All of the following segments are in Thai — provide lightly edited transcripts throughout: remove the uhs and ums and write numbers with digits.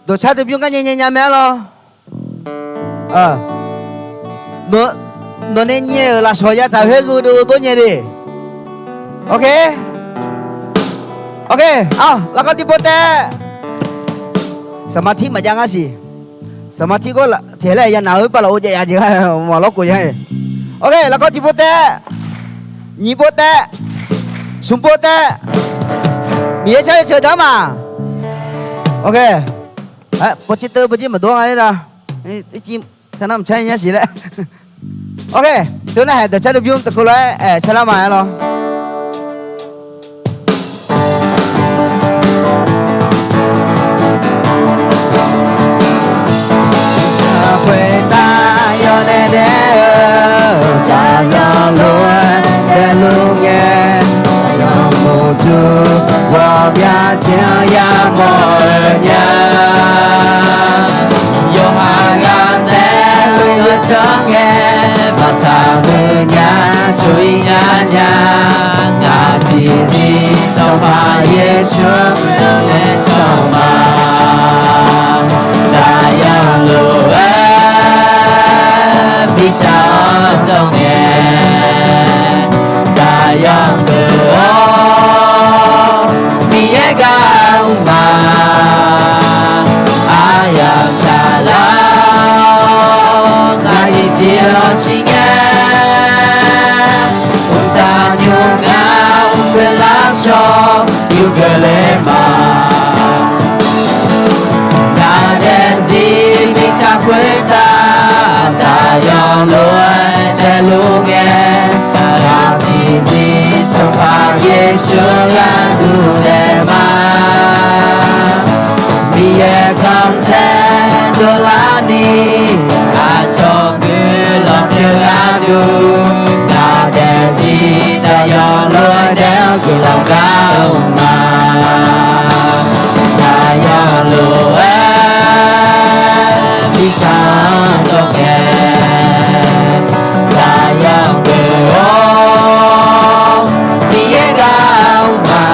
đồ cha được cái nhà nhà mẹ lo nó nên nhớ là soi ra thảo hết rồi đồ tôi nhớ đi ok là có tiếp theo samadhi mà chẳng gì samadhi có là thế này nhà nào bây giờ ôi giờ gì mà lóc của vậy ok là có tiếp theo nhị theo sum theo biết chơi đó mà ok bố chị mà đuổi ai ra cái chim thằng nào chơi nhá gì đấy ok thứ này để chơi được vui từ cô lấy chơi làm mà lo quê ta yo nè nè ta yo luôn để luôn nghe yo mù chu qua bia chia ya mọi nhà yo hàng đê luôn chẳng nghe mà sao người nhà chui nhà nhà chỉ gì sau mà Giêsu lên sau mà đã ya luôn bị sao trong nghe đã yang cửa bị gao mà ai yang xa la ngài chia sinh ta nhung ngao về lá cho yêu về lễ mà ngài đen gì bị cha quê ta yang luôn để luôn nghe ta chỉ gì sau pha Giêsu là đủ để mà vì con sẽ đôi lá đi cho người lòng yêu đủ ta để gì ta yang luôn đeo cứ lòng cao mà ta yang luôn vì sao cho nghe ta yang được vì gao mà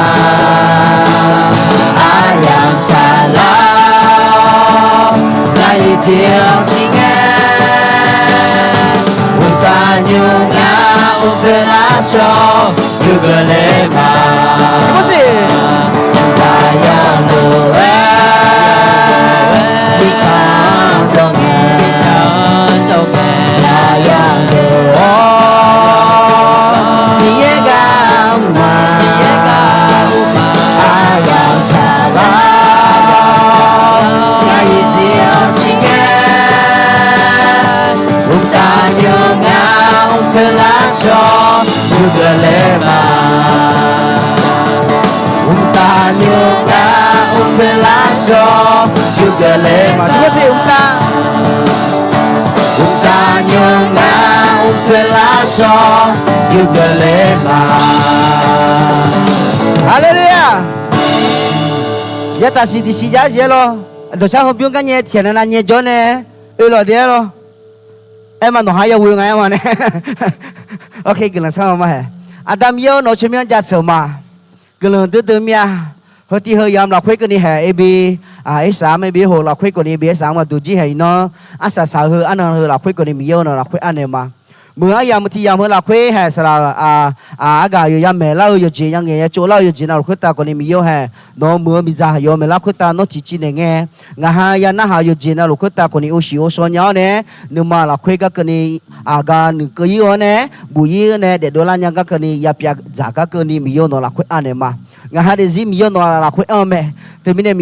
ai yang xa lao lại chiều sinh ta nhung ngao về lá cho như người lễ mà ta yang được vì sao cho nghe ta yang được vì gao mà ai yang xa lao lại chiều sinh ta nhung ngao về lá cho như người lễ mà ta nhung ngao về lá cho như người lễ mà thứ gì ta nhung ngao về lá cho như người lễ mà Hallelujah ya ta si si ya ya lo đồ cha không biết cái nhẹ thiền là nhẹ cho nè lo đi lo em mà nó hay vui ngay mà nè ok cái là sao mà hả Adam yêu nó chém nhau sợ mà cái lần từ mía hơi tí hơi yam là khuấy cái này hả ab ấy sáng mấy bé hồ là khuấy cái này bé sáng mà tụi chị hay nó sao sao hơi ăn hơi là khuấy cái này yêu nó là khuấy ăn này mà mưa yam thì yam hơi là khuấy hả sao gà yêu yam mẹ lau yêu chị yang nghe chỗ lau yêu chị nào khuấy ta cái này yêu hả nó mưa bây giờ yêu mẹ lau khuấy ta nó chỉ này nghe ngà ha ya na ha yêu chị nào khuấy ta cái này ô xí ô xó nhau nè nhưng mà là khuấy cái này gà nửa cái yêu nè bùi nè để đồ lan yang cái này yap yap giá cái này yêu nó là khuấy ăn này mà ngà ha để gì yêu nó là khuấy mẹ từ mình này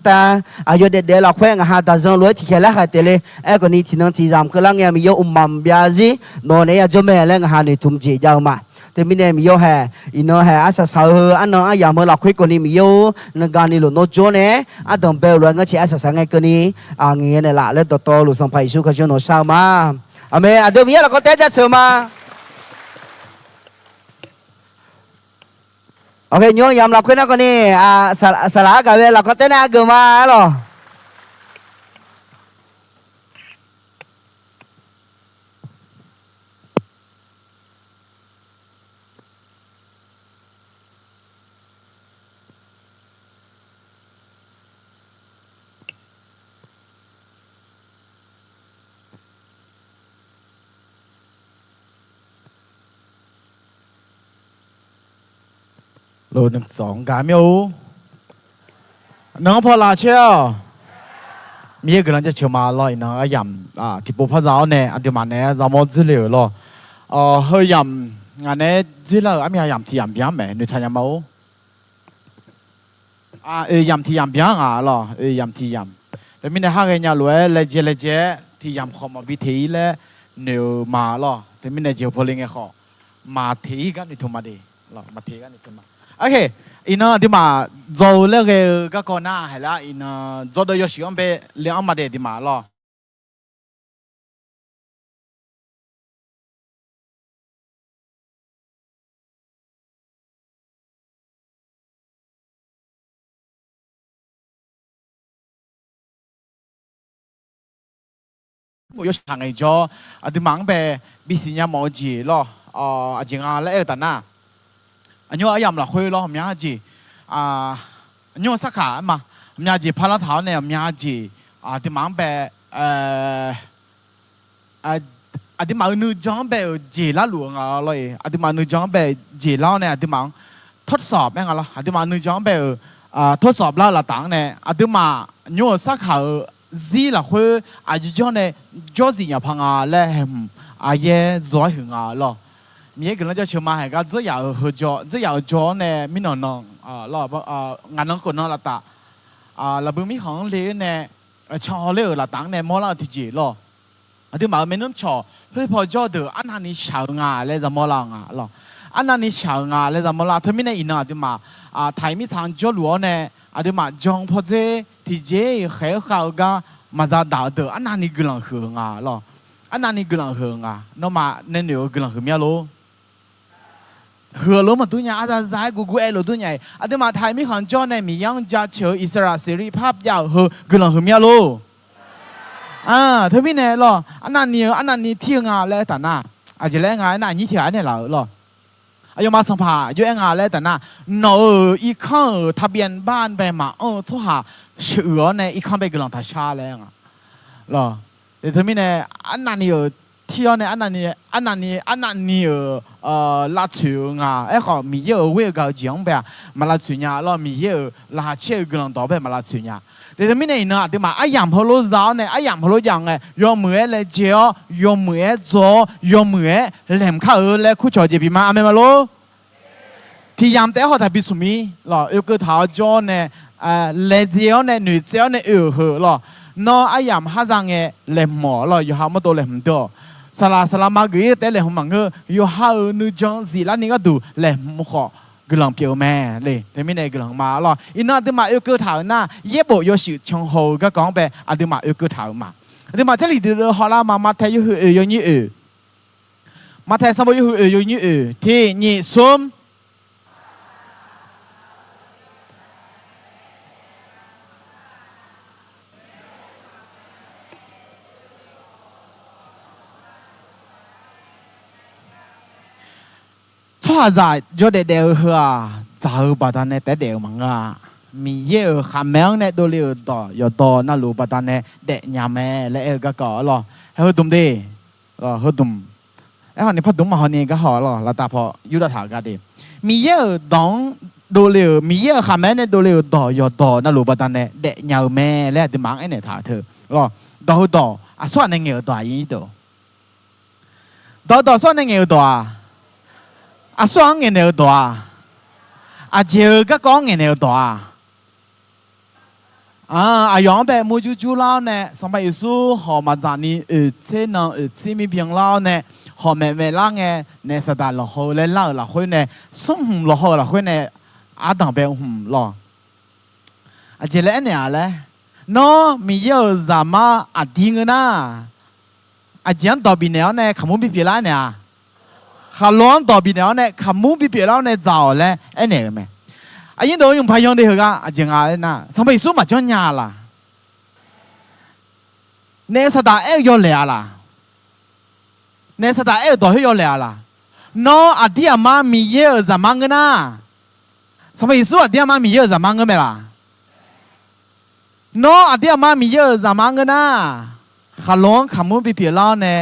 ta ayo de la khwe nga ha ta zong lo thi khela ha tele e ko ni thinang thi jam ko lang ya mi yo umam bia ji no ne ya jo me le nga ha ni thum ji jaw ma te mi ne mi yo ha ino ha asa sa hu an no aya mo la khwe ko ni mi yo na ga ni lo no jo ne a dong be lo nga chi asa sa ngai ko ni nge ne la le to to lu song pai su kha jo no sa ma amen a do mi ya la ko te ja so ma ok nhớ nhầm là khuyên nó con đi xả lá cả về là có tên nào cơ mà rồi โลหนึ่งสองกามิโอน้องพอลาเชียวมีกำลังจะเชื่อมาลอยน้องยำที่ปุ๊บพะเจ้าเนี่ยอันที่มันเนี่ยจะมอจุเลี้ยวล่ะเฮ้ยยำงานเนี่ยจุเลี้ยวอันมียำที่ยำเบี้ยไหมนึกทันยำมั้ยำที่ยำเบี้ยงล่ะยำที่ยำแต่มีในห้างเนี่ยรวยเลเจที่ยำขอมาวิธีและเนื้อมาล่ะแต่มีในเจ้าพลิงเขามาทีกันนี่ทุ่มมาดีล่ะมาทีกันนี่ทุ่มมาโอเคอินะที่มา做那个个那系啦，อินะ做到有时间被两嘛的ที่มาล่ะ有行嘅咗，ที่มังไปบิสิญญาโมจีล่ะจริงแล้วแต่น่ะอันนี้อายามละคุยล่ะมีอะไรจีอันนี้สักขามามีอะไรจีพาราท้าวเนี่ยมีอะไรจีที่มังไปที่มังนึกจังไปจีละหลวงเลยที่มังนึกจังไปจีละเนี่ยที่มังทดสอบยังไงล่ะที่มังนึกจังไปทดสอบแล้วละต่างเนี่ยที่มังนี่สักขาจีละคุยอายุจังเนี่ยจอสิญญาพังและเย่จ่อยหึงล่ะมีกำลังจะเชื่อมาให้ก็จะอยากหัวจะอยากจ่อเนี่ยมินนองล่ะงานน้องคนน้องละตาแล้วบุมีของเลี้ยเนี่ยชอเลี้ยละต่างเนี่ยมอลาที่จีล่ะที่มาไม่นุ่มชอเฮ้ยพอจ่อเดืออันนั้นนี่ชาวงาเลยจะมอลางล่ะอันนั้นนี่ชาวงาเลยจะมอลาถ้าไม่ในอินที่มาไทยมีทางจ่อหลวงเนี่ยที่มาจงพอเจที่เจให้เขาก็มาจะด่าเดืออันนั้นนี่กำลังหึงล่ะอันนั้นนี่กำลังหึงน้องมาเนี่ยเดี๋ยวกำลังหึงมีอะไรเหลือมาตัวใหญ่อาจจะใช้กูเอลตัวใหญ่อาจจะมาไทยมีของจอในมียังจะเชื่ออิสระเสรีภาพยาวกำลังหึงมีอะไรเธอไม่แน่หรออันนั้นนี่เที่ยงแล้วแต่น่ะอาจจะแล้วงานน่ะยี่เที่ยเนี่ยหรออายุมาสัมภาอยู่งานแล้วแต่น่ะหนูอีกข้างทะเบียนบ้านไปมาชั่วหาเชื่อในอีกข้างไปกำลังทัชชาแล้วหรอแต่เธอไม่แน่อันนั้นนี่เที่ยวเนี่ยอันนั้นนี่拉船ขอมีเยอะเวกเอาจีงไปมา拉船แล้วมีเยอะ拉เชื่อกำลังต่อไปมา拉船แต่ถ้าไม่ในนั้นที่มายามพลุจ้าเนี่ยยามพลุยังไงยอมมือเลยเจียวยอมมือจ่อยอมมือเล่มข้าวเลยคู่จอจีบีมาไม่มาโลที่ยามแต่เขาทำบิสุมีหรอยกเท้าจอเนี่ยเลเจียวเนี่ยหนุ่ยเจียวเนี่ยหรอนอยามฮาจังเงเล่มหมอหรออยู่หามาตัวเล่มตัวสลามาเกยแต่เล่มมังเกอยู่หาหนุ่ยจังสิแล้วนี่ก็ดูเล่มขอกำลังเปียวแม่เลยแต่ไม่ในกำลังมาหรออินน่าที่มาอยู่กเท้าหน้าเย็บอยู่สิชงโฮก็กองไปอันที่มาอยู่กเท้ามาที่มา这里的好啦มาไทยอยู่อยู่นี่มาไทยสมบูรณ์อยู่นี่ที่นี่ซุมชั่วใจจะเดียวหัวจะเอาบัตรเนี่ยแต่เดียวมั้งมีเยอะขามแมงเนี่ยตัวเลี้ยวต่อยต่อน่ารู้บัตรเนี่ยเด็กยามแม่และก็ก่อหรอให้เขาดุมดีเขาดุมคนนี้พอดุมมาคนนี้ก็หอหรอแล้วแต่พอยุดถากกันดีมีเยอะดองตัวเลี้ยวมีเยอะขามแมงเนี่ยตัวเลี้ยวต่อน่ารู้บัตรเนี่ยเด็กยามแม่และที่มังไอ้เนี่ยถาเธอหรอต่อส่วนในเงี้ยต่อยี่ต่อส่วนในเงี้ยต่อส่วนเงี้ยต่อเจ้าก็ก้องเงี้ยต่อยองแบบมูจูแล้วเนี่ยสมัยสู้หอมาจากนี้เช่นที่มีเพียงเล่าเนี่ยหอแม่ล่างเนี่ยสตาร์ละหัวเลยเล่าละหัวเนี่ยส่งหุ่มละหัวละหัวเนี่ยดังแบบหุ่มละเจ้าเล่นเนี่ยแหละน้อมีเยอะจะมาดิ้งนะเจ้าต่อปีเนี่ยเนี่ยขมุนปีละเนี่ยขาล้วนต่อปีเนี่ยขมุนปีละเนี่ยจ่อเลยเนี่ยไหมยิ่งโดน用พยองเดียวกันจริงอะไรนะสมัยสู้มาจนยาละเนี่ยสตาร์ยอเลยละเนี่ยสตาร์ต่อให้ยอเลยละน้อเดียมามีเยอะจะมังกันนะสมัยสู้เดียมามีเยอะจะมังกันไหมล่ะน้อเดียมามีเยอะจะมังกันนะขาล้วนขมุนปีละเนี่ย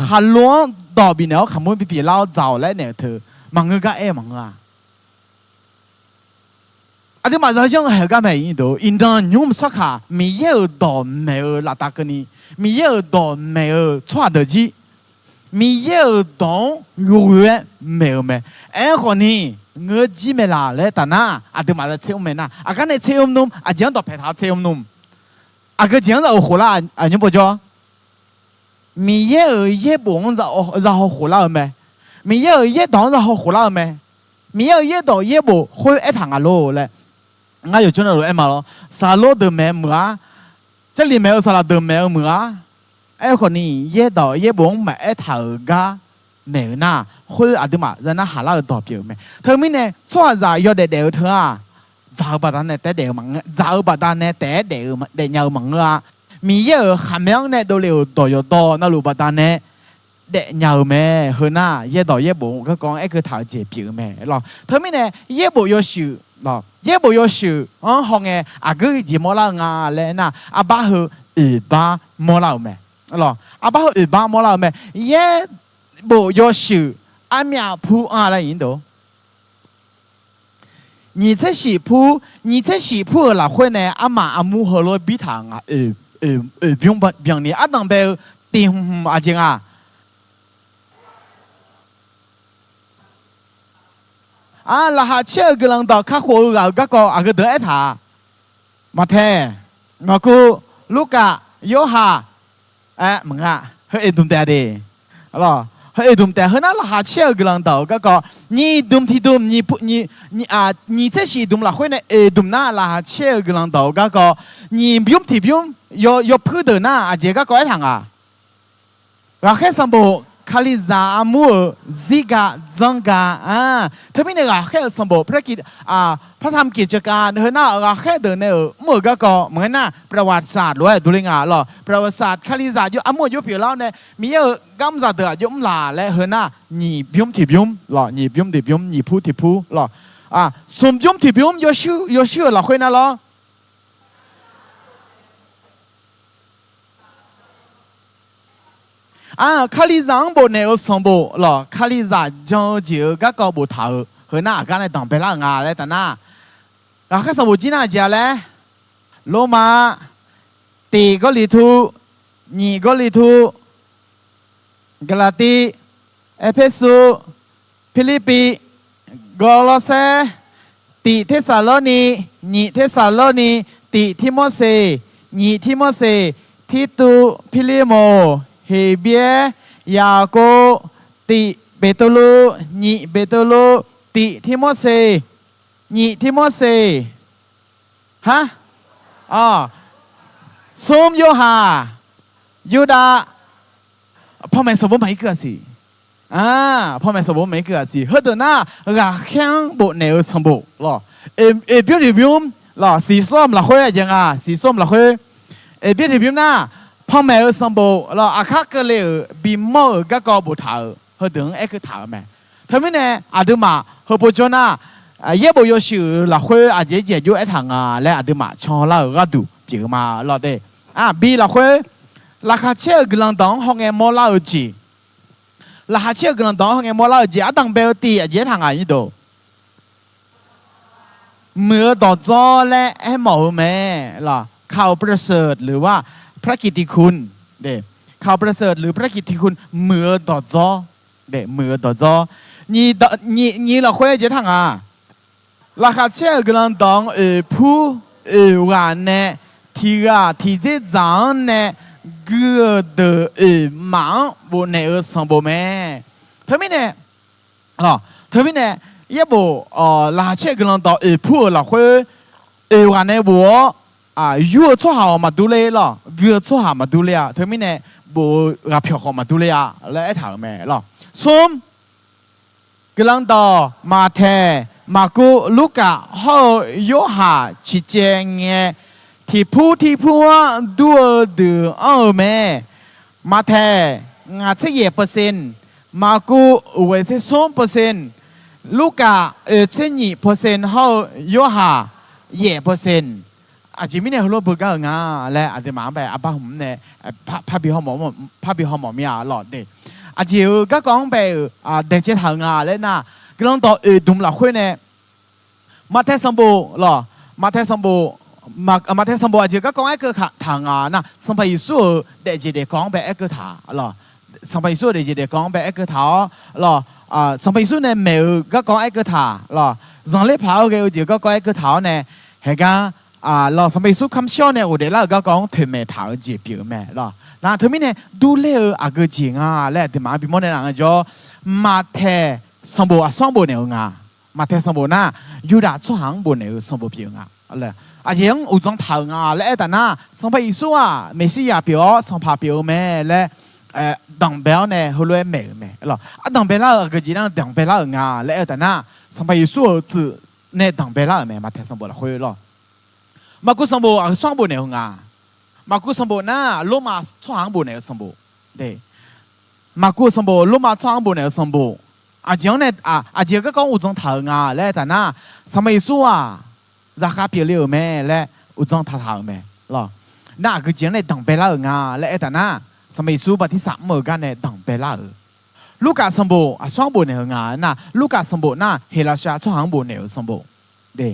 ขาล้วนต่อปีเนี่ยขมุนปีละจ่อแล้วเนี่ยเธอมังก็มัง阿啲嘛就用係咁咩度？因當用啥卡？咪有到沒有拉達個呢？咪有到沒有錯得字？咪有到永遠沒有咩？哎，可呢？我知咩啦？咧，但係阿啲嘛就切唔咩啦？阿間你切唔弄，阿講到陪他切唔弄，阿個講到胡啦，阿你不做？咪有一幫就胡啦咩？咪有一檔就胡啦咩？咪有一檔一部會一堂阿羅咧。我有講到誒嘛咯，沙羅的咩麼啊？這裡沒有沙羅的咩麼啊？誒可能一到一幫買一頭家咩呐？會阿啲嘛，人那下拉代表咩？佢咪呢？錯在要得掉佢啊！找不到呢得掉忙，找不到呢得掉得nhau忙啊！咪有含樣呢都了多又多，那路不到呢得nhau咩？佢那一到一幫佢講一個頭接表咩？咯，佢咪呢一部要少。咯，一部要少，我學嘅阿哥字冇啦牙咧嗱，阿爸佢200冇啦咩？咯，阿爸佢200冇啦咩？一部要少，阿苗鋪啊嚟引導。你這是鋪啦，會呢阿媽阿母好多比他啊不用你阿當被定阿正啊。啊，拉下車個人到卡火個個阿個得一塔，馬太、馬古、路加、約翰，乜啊？佢動得的，係咯？佢動得，佢那拉下車個人到個你動提動，你這是動啦，佢呢動那拉下車個人到個你不用提不用，要鋪的那阿姐個一堂啊，然後上部。卡利扎阿姆ซิกาจังกาถ้าไม่เนี่ยแค่สมบูรณ์พระกิจพระธรรมกิจการเฮน่าแค่เดินเนี่ยเมื่อก็เหมือนน่ะประวัติศาสตร์ด้วยดูเลยงาหรอประวัติศาสตร์คาลิซาอยู่อามุอยู่ผิวแล้วเนี่ยมีกำจัดเดือดยุ่มลาและเฮน่าหนีบิมที่บิมหรอหนีบิมที่บิมหนีผู้ที่ผู้หรอสมบิมที่บิมยชื่อหรอคุยนะหรอ卡利藏不呢有上不咯？卡利扎将就个高不头，和那刚才当别人啊来的那，然后上不几那家嘞？罗马第一个里图，二个里图，格拉蒂、埃佩苏、菲律宾、俄罗斯、第帖撒罗尼、二帖撒罗尼、第提摩西、二提摩西、提督、皮利摩。希伯、雅各、第贝多禄、二贝多禄、第提摩西、二提摩西，哈？宋約翰、猶大，旁邊什麼每個是？旁邊什麼每個是？好多那個香不呢有什麼咯？表裡邊咯，是說唔落去啊，樣啊，是說唔落去，表裡邊那。พ่อแม่สมบูรณ์เราอาคาก็เลยบิมอก็กบุตรเขาถึงเอกถามแม่ทำไมเนี่ยอาดูมาเขาพูดจน่ะเย่บุยชื่อเราคุยอาเจเจอยู่ไอ้ทางและอาดูมาชอเราก็ดูเกี่ยวมาเราเด้บีเราคุยราคาเชื่อกลังตองห้องเงินมอลาอุจิราคาเชื่อกลังตองห้องเงินมอลาอุจิอาตังเบลตีอาเจทางอะไรดูเมื่อต่อจอและไอ้หมอแม่ล่ะข่าวประเสริฐหรือว่าพระกิตติคุณเด็ข่าวประเสริฐหรือพระกิตติคุณเมื่อต่อจอเด็เมื่อต่อจอนี่เราคุยจะทางราคาเชื่อกำลังตองผู้วันเนี่ยที่จะจังเนี่ยก็เดืมังบนเนี่ยสมบูรณ์แม่ทำไมเนี่ยทำไมเนี่ยยี่บุราคาเชื่อกำลังตองผู้เราคุยวันเนี่ยบัวยู错好嘛ดูเลยล่ะยู错好嘛ดูเลยเธอไม่เนี่ยบัวรับผิดชอบมาดูเลยแล้วไอ้ถามแม่ล่ะส้มกำลังต่อมาเทมากูลูกะเฮาโยหาชิเจงเงที่ผู้ดูดูแม่มาเทงาเสีย%มากูเวที2%ลูกะเสีย2%เฮาโยหา%อาจจะไม่เนี่ยเราพูดกันง่ายและอาจจะมาแบบอาบ้าผมเนี่ยพาบิฮอมมีหลอดเด็กอาจจะก็กองแบบเด็กเจ้าทางงานเลยนะก็ลองต่อดุมหลักคุยเนี่ยมาเทสมบูหรอ马太上部马太上部啊，就个讲一个堂啊，那上百耶稣的这里讲白一个堂咯，上百耶稣的这里讲白一个堂咯啊，上百耶稣呢没有个讲一个堂咯，上来跑嘅就个讲一个堂呢，系讲啊咯，上百耶稣คำสอน呢，我哋啦个讲推咩堂嘅表咩咯，那推咩呢ดูเลย啊个จริงอ่ะและที่มาพี่มดในหลัง就马太上部啊双部呢啊，马太上部นะยูดาสอง部呢上部表啊。เลยอาจยังอุจจงทางอ่ะและแต่น่ะสัมภาระส่วนไม่ใช่ยาเปียวสัมภาระเปียวแม่และดังเบลเนี่ยหัวเลยแม่หรอดังเบลล่าก็จีนั่งดังเบลล่าอ่ะและแต่น่ะสัมภาระส่วนจืดเนี่ยดังเบลล่าแม่มาแทนสัมบูรณ์หัวหรอมากุสัมบูรณ์สองบุญเนี่ยอ่ะมากุสัมบูรณ์น่ะลูกมาสองบุญเนี่ยสัมบูรณ์เด้มากุสัมบูรณ์ลูกมาสองบุญเนี่ยสัมบูรณ์อาจยังเนี่ยอาจยังก็อุจจงทางอ่ะและแต่น่ะสัมภาระส่วนราคาเปลี่ยนแม่และอุจจงท่าทางแม่หรอน่าคือเจียงในดังเปล่างาและแต่น่าสมัยสู้ปฏิสัมเหมือนกันในดังเปล่าลูกกาสมบูอ่ะสองบุญเนี่ยงาน่ะลูกกาสมบูน่ะเฮลาชาสองบุญเนี่ยสมบูเด้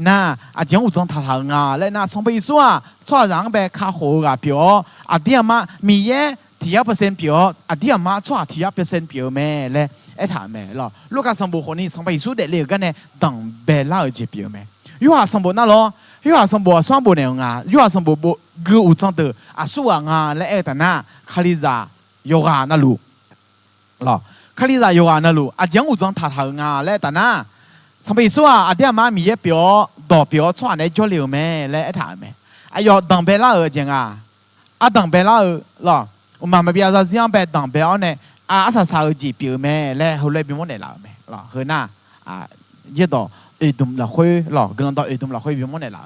น่ะอาจจะอุจจงท่าทางาและน่ะสมัยสู้อ่ะชอบรังแบบข้าโหกาเปียวอาเดียมามีเย่ที่1%เปียวอาเดียมาชอบที่1%เปียวแม่และไอ้ถามแม่หรอลูกกาสมบูคนนี้สมัยสู้เด็กเลี้ยงกันในดังเปล่าเจ็บเปียวแม่ยูหาสมบูรณ์นั่นหรอยูหาสมบูรณ์สองบุญเนี่ยงายูหาสมบูรณ์กูอุจจงเตออาสู้งาและเอตันน่ะคาลิซาโยกานั่นลูหรอคาลิซาโยกานั่นลูอาจยังอุจจงท่าทางงาและตันน่ะสมัยสู้อาเดียมามีเยเปียวดอกเปียวชวนในจ่อเหลียวแม่และไอ้ถามแม่ไอ้ยอดังเบล่าจังดังเบล่าหรอมันไม่เปียจะเสียงแบบดังเบลเนี่ยอาสาสาวจีเปียวแม่และเขาเลยเป็นโมเดลแม่หรอเฮ้ยน่ะเยอะต่อตุ่มละคุยหล่อกำลังต่อตุ่มละคุยวิมเนี่ยละ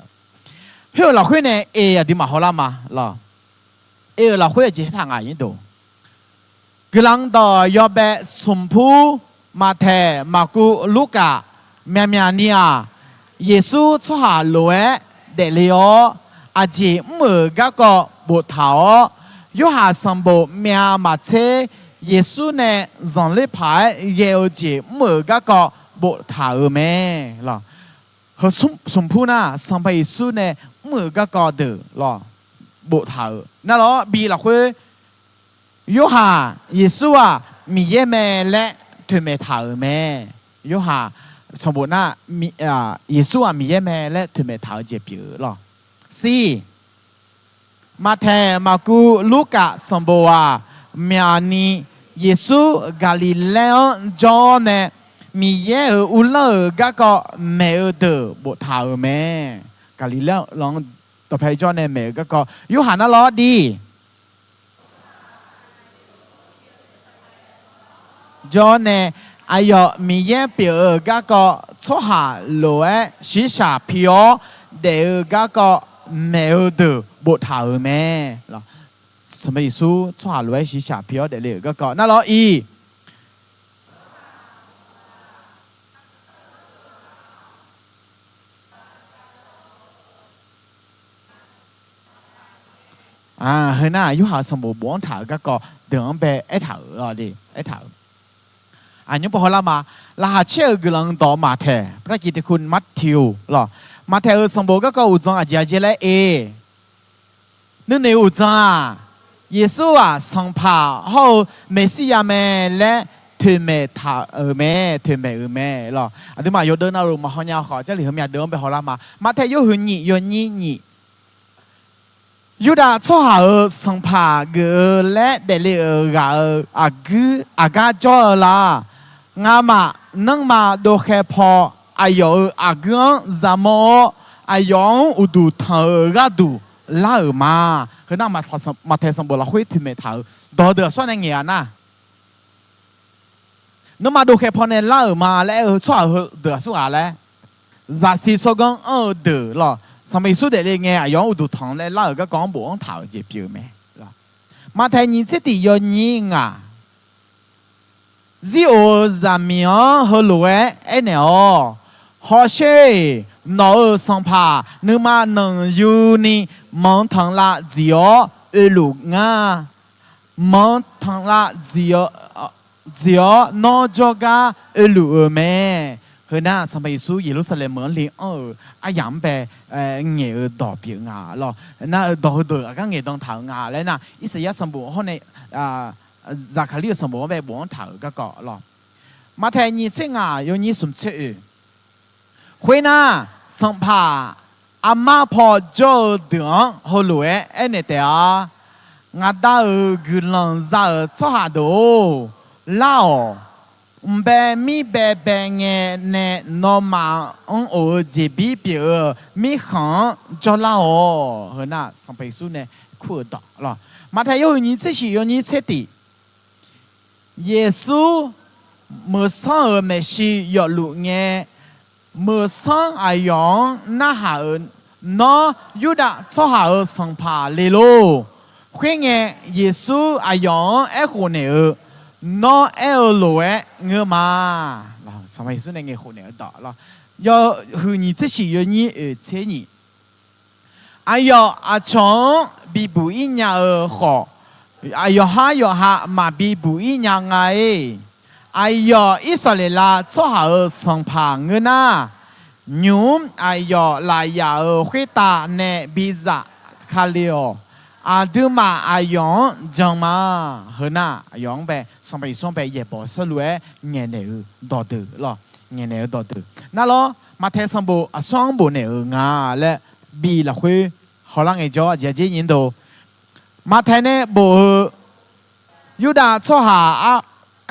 เฮ้ยละคุยเนี่ยอะดีมาฮอลามาหล่อละคุยจะทางอะไรดูกำลังต่อยอบแบบสมพูมาเทมากุลูกะเมียเนี่ยเยซูช่วยหาลวยเดลิโออาจีมือก็บุตรเขาโยหาสมบูเมียมาเชเยซูเนี่ยจังเลยพายเยอจีมือก็บุตรเขาแม่หรอเขาสมพูน่ะสัมภาระสู้เนี่ยมือก็เดือหรอบุตรเขานั่นหรอบีละคุยโยหาเยซูอ่ะมีเยแม่และถึงแม่เขาแม่โยหาสมบูรณ์น่ะมีเยซูอ่ะมีเยแม่และถึงแม่เขาเจ็บอยู่หรอสี่มาแทมากูลูกะสมบูรณ์เมียนี้เยซูกาลิเลโอจอเนี่ยมีเยอะอุลก็เมอเดบุตรเขาแม่กาลิเลโอลองต่อไปจอเนี่ยเมก็ยูหันน่ะล้อดีจอเนี่ยอายอมีเยเปียก็ชหาลวยชิชาพิโอเดก็เมอเดบุตรเขาแม่หรอสมัยสู้ชหาลวยชิชาพิโอเดเลยก็น่าล้ออีเฮ้ยน่ายุหาสมบูรณ์บ้องถาก็เดินไปไอ้ถาหรอดิไอ้ถายุบพอละมาลาเชื่อกำลังต่อมาแทพระกิตติคุณมัทธิวหรอมาแทสมบูรณ์ก็อุจจงอาจจะเลยนึ่งในอุจจงเยซูสังพาเขาเมสสิยาแม่และถึงแม่ถาแม่ถึงแม่แม่หรออันนี้มาโยเดินเอาลงมาเขาเนี่ยขอจะเหลือเมียเดินไปพอละมาแทยุหุ่นยี่ยนยี่ยูดาช่วยหาสังพาเกและเดลิอากาจอลางามานังมาโดแค่พออายอากงจามอายองอุดูทากาดูลามาคือนั่งมาเทสมบูรณ์ละคุยถึงเมทาดอเดือดส่วนอย่างเงี้ยนะนังมาโดแค่พอเนี่ยลามาและช่วยเดือดส่วนอะไรจัดสิสกังเดือดหรอสมัยสุดเด็กเงี้ยย้อนอุดทองเลยล่าก็กองบุ้งถาวเจ็บอยู่ไหมล่ะมาแทนยินเสติย้อนยิงซิโอจามีอ๋อฮัลโหลเอ็นเอฮอเช่นอสังพานึกมาหนึ่งยูนี่มองทางละจิโอลูงามองทางละจิโอนอจกาลูแม่ก เฮน่าสมัยสู้เยรูซาเล็มเหมือนเลี้ยอายังไปเงี้ยดอกเปียงาหรอน่าดอกเดือก็เงี้ยต้องถางาแล้วน่ะอิสยาห์สมบูรณ์เขาในซาคารีสมบูรณ์ไปบ่งถางก็เกาะหรอมาแทนยี่เชงา有你什么词语会น่าสัมภาอามาพอจอเดืองฮัลโหลเอ็นเดียงาดากุลังซาชอหาโดลาวเบมีเบเงเนนอมาโอเจบีเปียมีขังจอลาวเฮน่าสัมภาสุเนี่ยคู่ต่อหรอมาแทน有你这些有你这地耶稣เมื่อสร้างไม่ใช่ยอดลุเงเมื่อสร้างอายุน่าหาเนาะยุดาชอบหาสังพาเลโลเพื่อไงเยซูอายุคนเนี่ยเนาะโลเงมาเราสมัยสุดเนี่ยคนเนี่ยต่อเรา要和你这些有你เช่นอายุอาชงบีบุอิญญาขออายุฮามาบีบุอิญญาไง哎呀，以色列啦，做好生胖个呐，牛哎呀，来呀，回答呢，比萨卡里哦，啊，对嘛，哎呀，讲嘛，和那样呗，上辈上辈也不是路诶，年内道德咯，年内道德，那咯，马太上部啊，双部呢啊嘞，比了会，好让人家姐姐引导，马太呢不，有的做下啊。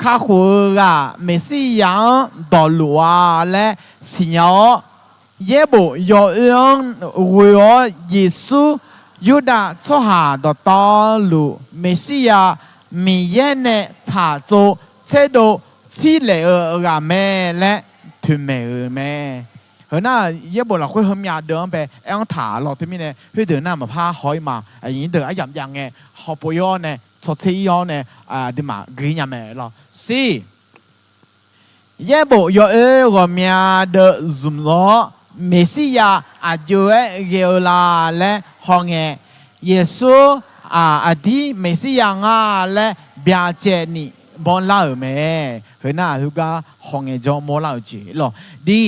ข้าหัวเมสซี่ยังดอลลัวและสิญญาเยบุยอยังวิโอเยซูยูดาชหาดอตอลูเมสซี่ยามีเยเนชาโจเชโดซีเลกาเมและทุเมเมเฮ้ยน่าเยบุเราคุยเฮมยาเดินไปเอ็งถาเราที่มีเนี่ยเฮ้ยเดินหน้ามาพาหอยมาไอ้ยินเดินไอ้ยำยังไงฮอปยอเนี่ยชดเชยอเนี่ยดีมากินยาเมเราสิเยบุยอก็มีเดซุมโลเมสซี่ยาอายุเกลาและฮองเยซูอดีเมสซี่ยางาและเบียเจนี่บอลลาเมเฮ้ยน่าทุกาฮองจอมอลาจีหรอดี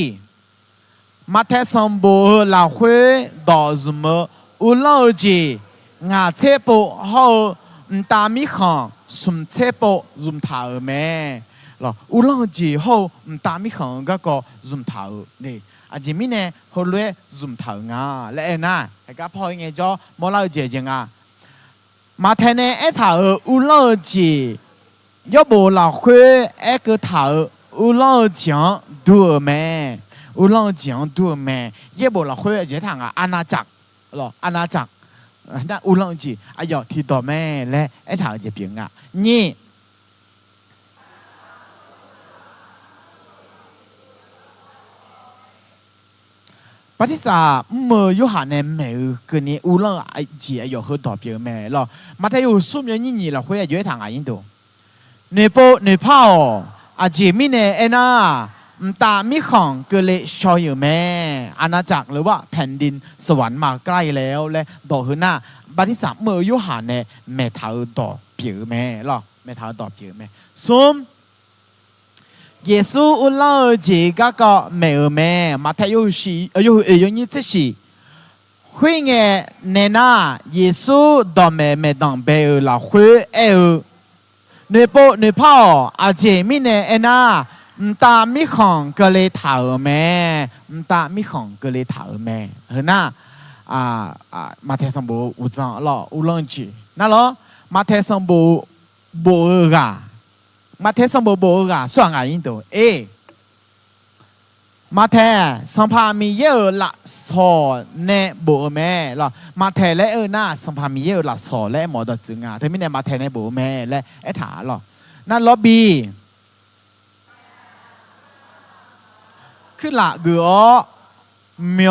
มาเทสัมบูลาคุยดอซุมอุลาจีงาเชปุเขาตามิขังสุมเชปุซุมถาเมหรออุลาจีเขาตามิขังก็ซุมถาเนี่ยอาจจะมีเนี่ยเขาเรียกซุมถางาและเอ็น่าไอ้ก็พอยังไงจอมอลาจีจังอ่ะมาเทเนเอถาอุลาจียอบุลาคุยเอก็ถาอุลาจีดูเมอุลองจีงดูแม่เย่บุเราคุยเจถังอาณาจักรหรออาณาจักรนั่นอุลองจีอายอที่ต่อแม่และไอ้ถางจะเปลี่ยนนี่ปฏิสาเมื่อยุหันเนี่ยแม่คืนนี้อุลองจีอายอเขาต่อเปลี่ยนแม่หรอมาถ้าอยู่ซุ่มอย่างนี้เราคุยเจถังอายินดูเนโปเนพ่ออาจีมิเนเอน่าตามิของเกเลชอยอยู่แม่อาณาจักรหรือว่าแผ่นดินสวรรค์มาใกล้แล้วและดอกหืนหน้าบัติสามเมื่อยุหันเนี่ยแม่ท้าดอกเปียแม่หรอแม่ท้าดอกเปียแม่ซุมเยซูอุลาจีก็แม่มาทายอยู่สิอยู่นี่จะสิคุยเงเนน่าเยซูดอมแม่ดังเบลลาคุยเนโปเนพ่ออาเจมิเนเอน่าตามิของก็เลยถาแม่ตามิของก็เลยถาแม่เห็นน่ะมาเทสัมบูอุจังหล่ออุลองจีนั่นหรอมาเทสัมบูโบกามาเทสัมบูโบกาส่วนอะไรยิ่งตัวมาเทสัมภามีเยอะละสอเนโบแม่หรอมาเทและน่ะสัมภามีเยอะละสอและหมอดจึงเธอไม่ได้มาเทในโบแม่และไอ้ถาหรอนั่นล็อบบี้คือละกูมี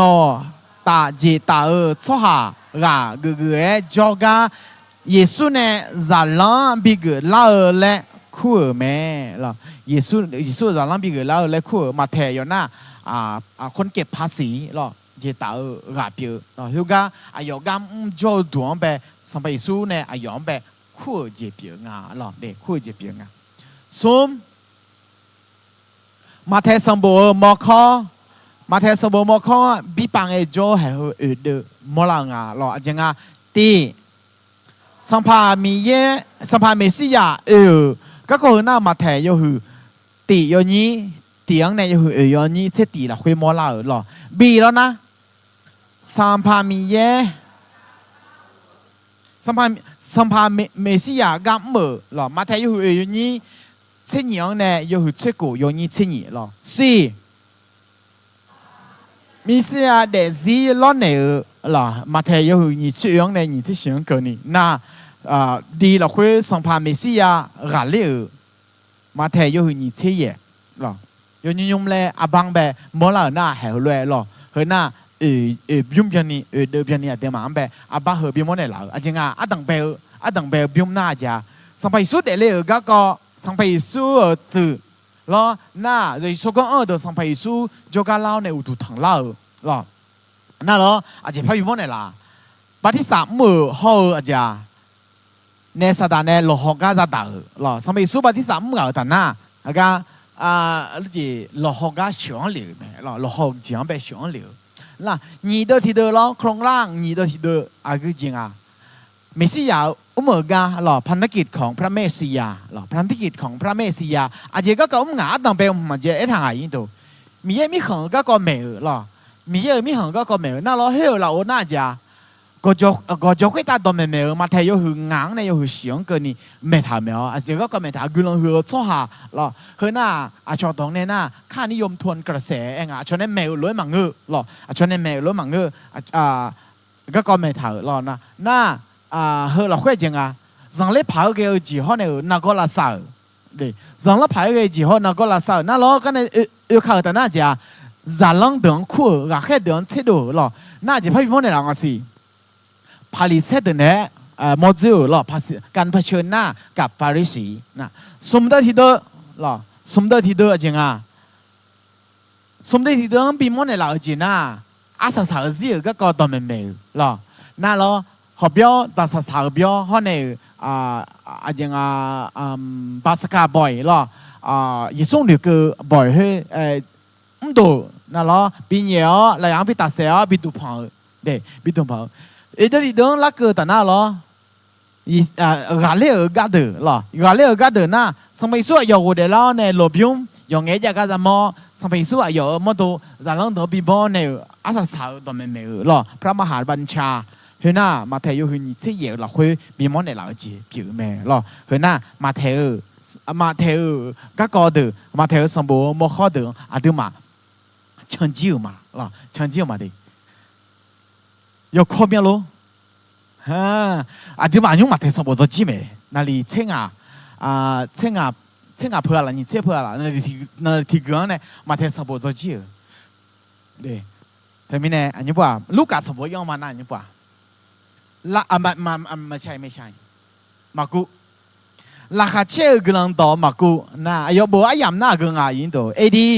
ตาจีตาชอบหากูจอกาเยซูเนี่ยจะลังบิกลาและคู่แม่ละเยซูจะลังบิกลาและคู่มาเทียน่ะคนเก็บภาษีละเจตาเปียละทุกอย่างอายุกำจอดวงไปสมัยซูเนี่ยอายุไปคู่เจเปียงละเด็กคู่เจเปียงสม มาเทสมบูมอคอมาเทสมบูมอคอบีปังเอโจให้เดมอลางาหรอจังอ่ะตีสัมภามีเยสัมภาเมสิยาก็คือหน้ามาเทยคือตีโยนี้ตีอังเนี่ยคือโยนี้เสตีละคุยมอลาหรอบีแล้วนะสัมภามีเยสัมภาเมสิยากำมือหรอมาเทยคือโยนี้เช่นอย่างเนี่ยคือเชื่อกูโยนี้เช่นนี้หรอสี่มีเสียเดซีล้อเนี่ยหรอมาเทยคือ你这样呢你是想个你那ดีเราคุยสัมภาเมสิยากาเลียมาเทยคือ你这嘢หรอโยนี้ยมเลยอาบังแบบมอลาหน้าแหวเลยหรอเฮ้ยหน้ายุ่มยันนี่เดือบยันนี่เดี๋ยวมาแบบอาบังเฮบิมอนเนี่ยหรอจริงอ่ะอาดังเบลบิมหน้าจ้าสัมภาสุดเดเลยก็สัมภาสุดสื่อแล้วน่าจะ说讲เดสัมภาสุด就การเล่าในอุตุถังเล่าหรอน่าเหรออาจจะพาบิมอนเนี่ยล่ะปฏิสามมือห่ออาจารย์ในสถานในโลหะก็จะต่างหรอสัมภาสุดปฏิสามมือแต่น่าอาการนี่โลหะก็เฉียงเหลวไหมหรอโลหะเฉียงไปเฉียงเหลวล่ะนี่เดอที่เดอแล้วโครงร่างนี่เดอที่เดอคือจริงอ่ะเมสสิยาอุมกาหรอพันธกิจของพระเมสสิยาหรอพันธกิจของพระเมสสิยาอาจจะก็อุมงาต่างไปมาเจอทางไหนยิ่งตัวมีเยอะมีของก็เมลหรอมีเยอะมีของก็เมลน่าเราเฮลเราน่าจะก็จะก็ตาตัวเมลมาเที่ยวหืองางเนี่ยหือเสียงเกินนี่เมทาเมลอาจจะก็เมทากุลหือชั่วหาหรอเฮ้ยน่าอาชอตรงเนี่ยน่าข้านิยมทวนกระแสเองอ่ะชนในเมลล้วนมังเงือหรอชนในเมลล้วนมังเงือก็เมทาหรอนะน่าเฮ้ยเราคุยจริงอ่ะสังเล่ผาเกลจีห้อเนี่ยนักก็ลาสาวเดี๋ยวสังเล่ผาเกลจีห้อนักก็ลาสาวน่าเราก็เนี่ยข่าวแต่น่าจะจะลังเดินคู่ก็แค่เดินเที่ยวหรอน่าจะพี่พ่อเนี่ยเราสิพาลิเซตเนี่ยโมจิลหรอการเผชิญหน้ากับฟาริสีนะสมเด็จที่เดอหรอสมเด็จที่เดอจริงอ่ะสมเด็จที่เดอพี่พ่อเนี่ยเราจริงนะอาสาสาจีก็ตัวเมย์หรอน่าเราหอบเบี้ยจะสาวเบี้ยห้องเนี่ยอย่างบาสกาบ่อยหรอยิ่งส่งเดือดบ่อยให้ดูนั่นหรอปีเหนียวหลายอย่างปีตัดเสียปีตุพังเด็กปีตุพังเดี๋ยวนี้เดินลักเกิดแต่น่าหรอกาเล่กาเดือหรอกาเล่กาเดือน่ะสมัยสู้อยู่เดี๋ยวเราเนี่ยหลบยุ่งอย่างเงี้ยจะก็จะมอสมัยสู้อยู่มอตัวจะลองตัวปีบอลเนี่ยอาสาสาวตัวเมย์หรอพระมหาบัญชาเฮ้ยน่ามาเที่ยวคือนี่เสียเราคุยบีมอนในเราจีผิวแม่หรอเฮ้ยน่ามาเที่ยวก็เดือมาเที่ยวสมบูรณ์มอข้อเดืออาดูมาฉันจิ้วมาหรอฉันจิ้วมาดิ有ข้อมี咯ฮะอาดูมายุ่งมาเที่ยวสมบูรณ์ตัวจีเม่นั่นเลยเช่งเพื่ออะไรนี่เช่เพื่ออะไรนั่นที่ก่อนเนี่ยมาเที่ยวสมบูรณ์ตัวจีเด้แต่ไม่แน่อันนี้ป่ะลูกกาสมบูรณ์ยังมานั่นนี่ป่ะละไม่ใช่มากูราคาเชื่อกันต่อมากูน่ะอายุบ่อายุน่ากันอ่ะยินตัวดี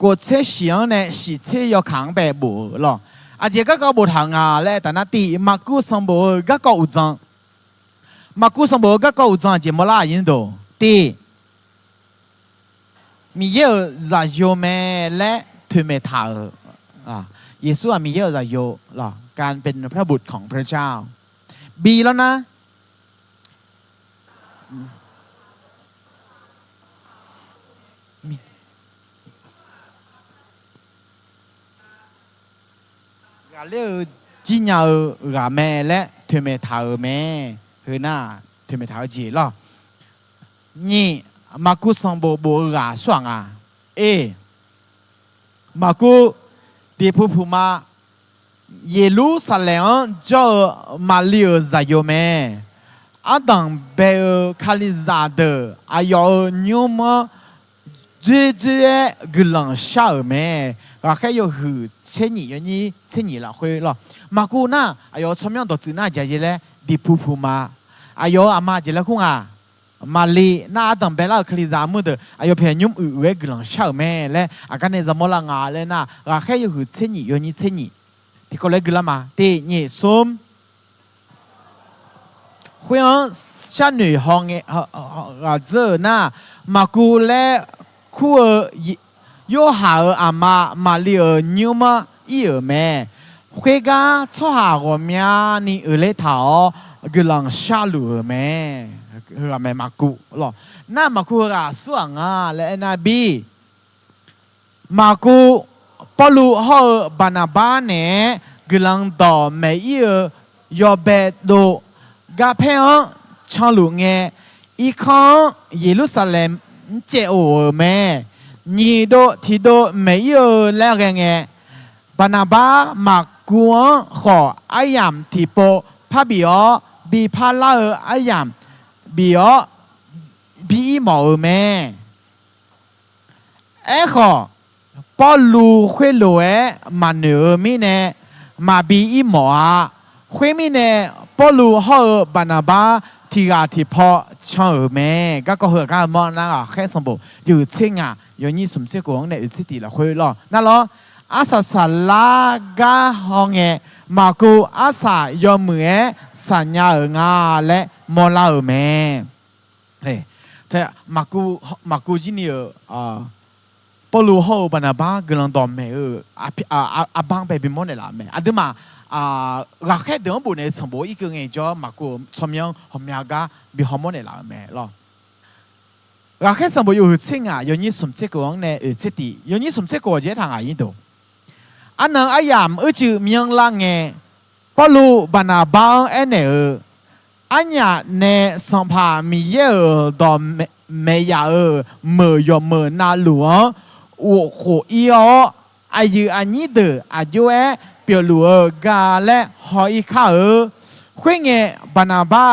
กูเชื่อเสียงเนี่ยสิเชื่อยอขังแบบบ่หรออาจจะก็บ่ทางอ่ะแล้วแต่นั่นตีมากูสมบูรณ์ก็อุจังมากูสมบูรณ์ก็อุจังจะมาล่ายินตัวตีมีเยอะจะโยแม่และทุเมทาเยซูมีเยอะจะโยหรอการเป็นพระบุตรของพระเจ้าบีแล้วนะกาเลี้ยจีนยากาแม่และเทเมทาแม่เฮน่าเทเมทาจีหรอนี่มากุสังโบโบกาสว่างอ่ะมากุดีผู้มาเยรูซาเล็มจะมาเลียซาโยเมอาดังเบลคาลิซาเดอายอนิวมาจุกลังชาเมก็แค่ยหือเช่นนี้อย่างนี้เช่นนี้ละคุยหรอมากูน่ะอายอชมยังตัวจีน่าจะเยเลยดีผู้มาอายออามาเจแล้วคุ้งอ่ะมาลีน่าดังเบลคาลิซามุดอายอเพียงยุ่มกลังชาเมและอาการเนี่ยจะมอลังอ่ะเลยน่ะก็แค่ยหือเช่นนี้อย่างนี้เช่นนี้ที่เขาเรียกมาที่นี่ส้มคุยกันฉันหนุ่ยห้องเจอหน้ามากูและค库尔有哈尔阿妈马里尔牛嘛伊尔咩？回家错下我名你尔来头个人下路尔咩？个咩马古咯？那马古个爽啊，来那比马古ปลูฮอบานาบาเนกลังต่อไม่เยอะยอเบโดกาเพอช่างลูกเงอีคอนเยรูซาเล็มเจโอเมนีโดทีโดไม่เยอะแล้วเงบานาบามักกวนขออายามทีโปพาบิโอบีพาลาอายามบิโอบีหมอเมเอขอปอลูเขลเอมาเนอมิเนมาบีอีหมอเขมิเนปอลูฮอบานาบาทีกาทีพอช่างเมก็เหอะก็มองนั่งแค่สมบูรณ์อยู่เชิงอย่างนี้สมเสียกวงในอุตติละคุยรอนั่นเหรออาสาสลากาฮองเงมากูอาสายอมือสัญญางาและมอลาเมเฮ้แต่มากูจีนี่ปลูฮอบานาบากำลังดอมเมอาบังไปบิมอนเลยล่ะเมอันนี้มารักแค่เดิมบุญในสมบูรณ์อีกเงี้ยจ้ามากูสมยังหอมยากาบิฮอมอนเลยล่ะเมล่ะรักแค่สมบูรณ์อยู่เชิงอย่างนี้สมเสกวงในอุตติอย่างนี้สมเสกวงเจ้าทางอะไรดูอันนั้นอายามจืเมียงล่างเงปลูบานาบาเอเนอันนี้ในสัมภามีเยอะดอมเมียเมื่อยอมเมื่อนาหลวงโอ้โหอีอ๋ออายุอันนี้เด้ออายุเปียหลวงกาและหอยข้าคุยเงบานาบา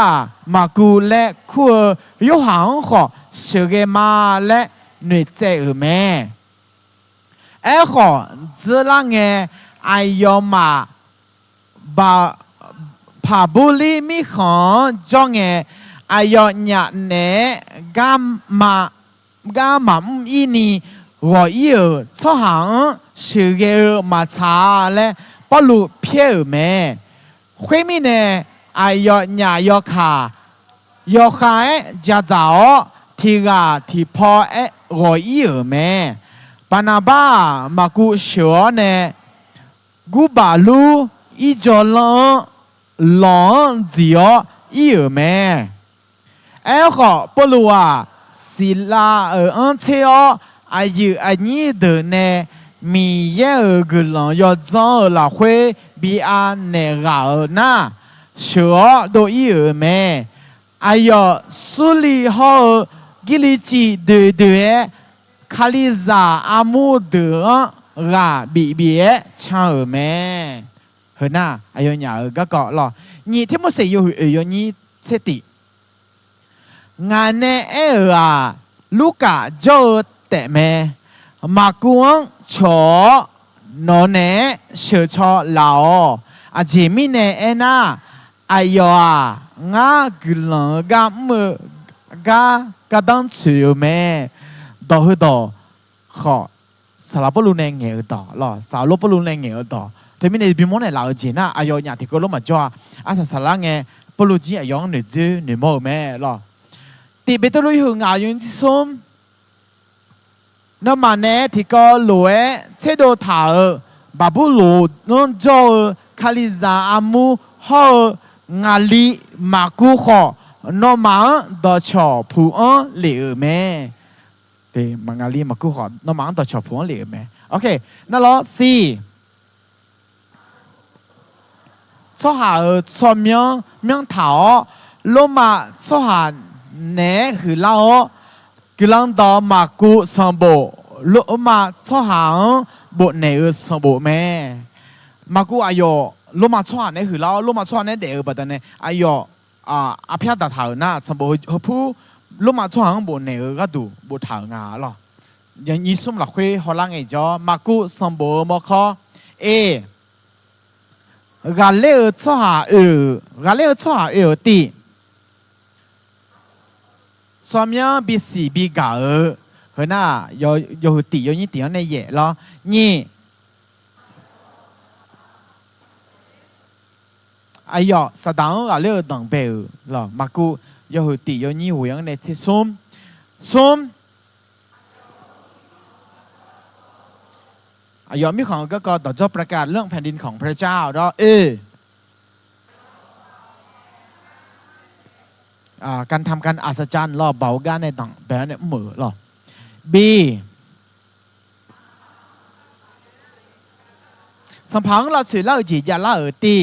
มากูและคูยหังขอเชื่อมาและหน่วยใจแม่ขอจะลังเงอายอมาบาพาบุลีมีของจงเงอายอญาเนกามอีนี我有出行是个马茶嘞，不如票咩？后面呢，哎要伢要卡，要卡驾照，提个提跑我有咩？巴拿巴马古小呢，古巴路一着浪只要有咩？好不如啊，是啦安车哦。อายุอันนี้เดินเนมีเยอะกุลยอดจอละคุยบีอันเนราหน้าชัวโดยเมอายุสุริฮอกิลิจิเดือคาลิซาอามูเดือราบีช่างเมเห็นหน้าอายุเนี่ยก็เกาะหรอนี่ที่มันเสียอยู่นี่เสติงานเนลูกาโจแต่แม่มากวงชอนอนเนเชื่อชอลาวอาเจมิเนน่าอายงากลังกามมือกาดังเชื่อแม่ดอดอขอสารปลุนเงยต่อหรอสารปลุนเงยต่อแต่มิเนบิมอนในลาวจีน่าอายอยากที่ก็ลงมาจ้าอาสาลาเงปลุจีอายองหนึ่งจื้อหนึ่งโมแม่หรอตีเบตลุยหงอายุที่ส้มน้ำมันเนี่ยที่ก็หลวยเชโดถาบาบุลูน้องโจคาลิซาอามูฮองาลีมากุขอน้องมังดอชอผู้อันเหลือแม่เดี๋ยวมังาลีมากุขอน้องมังดอชอผู้อันเหลือแม่โอเคนั่นแล้วสี่ชอหาชอเมียงเถาลงมาชอหาเนี่ยคือเรากำลังต่อมากูสมบูลุมาชอหางบุเนอสมบูแม่มากูอายุลุมาชอเนี่ยคือเราลุมาชอเนี่ยเดี๋ยวบัดนี้อายุอาพิจารณาถาวน่ะสมบูผู้ลุมาชอหางบุเนอก็ดูบุถาวงาหรออย่างนี้สมหลักคุยฮอลลังไงจ้ามากูสมบูมอคอกาเลอชอหากาเลอชอหาตีสมัยบีสีบีกาเห็นน่ะ有底有你底那也咯你哎呀สตางค์อะไรต่างเปล่ามากู有底有你会样的ที่ส้ม ยอมมีของก็ต่อจบประกาศเรื่องแผ่นดินของพระเจ้าแล้วการทำการอัศจรรย์รอเบากันในต่างแบบนี้เหมือหรอ B สัมพังเราสื่อเล่าจีจะเล่าตี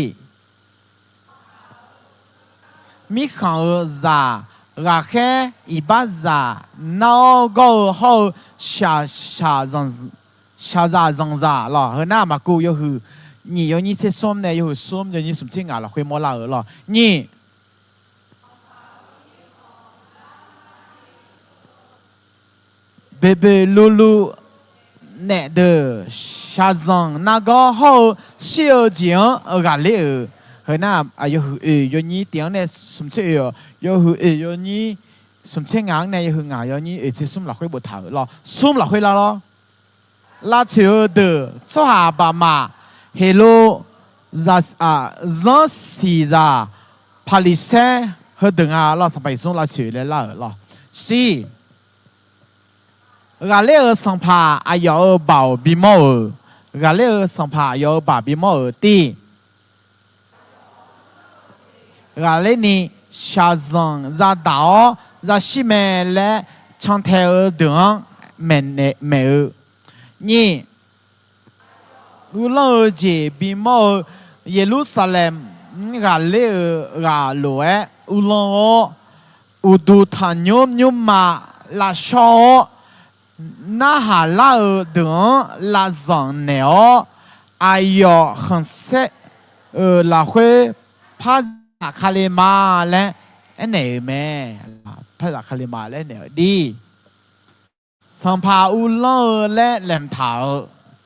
มีของราแค่อีบ้าจานอกก็เขาชาหรอเฮน่ามากู又是你有你些ส้มเนี่ย有ส้ม有你什么情啊了会摸老了你贝贝噜噜那的下上那个好小景个了เฮน่า有你点呢什么情有你什么情啊呢有有你些ส้ม老会不头了ส้ม老会了拉球的做下爸妈，hello，让西ra，帕里塞和等啊，拉上白松拉球来拉了，是，俺俩上爬啊要保比毛，俺俩上爬要保比毛的，俺俩呢下上ra đảo ra西面来长台等没有。你乌老姐比毛耶路撒冷阿勒阿罗埃乌老乌杜塔牛马拉少那哈拉等拉上鸟哎哟很色拉会帕萨卡里马嘞哎哪咩帕萨卡里马嘞哪ดีสัมภาอุลและแหลมเท้า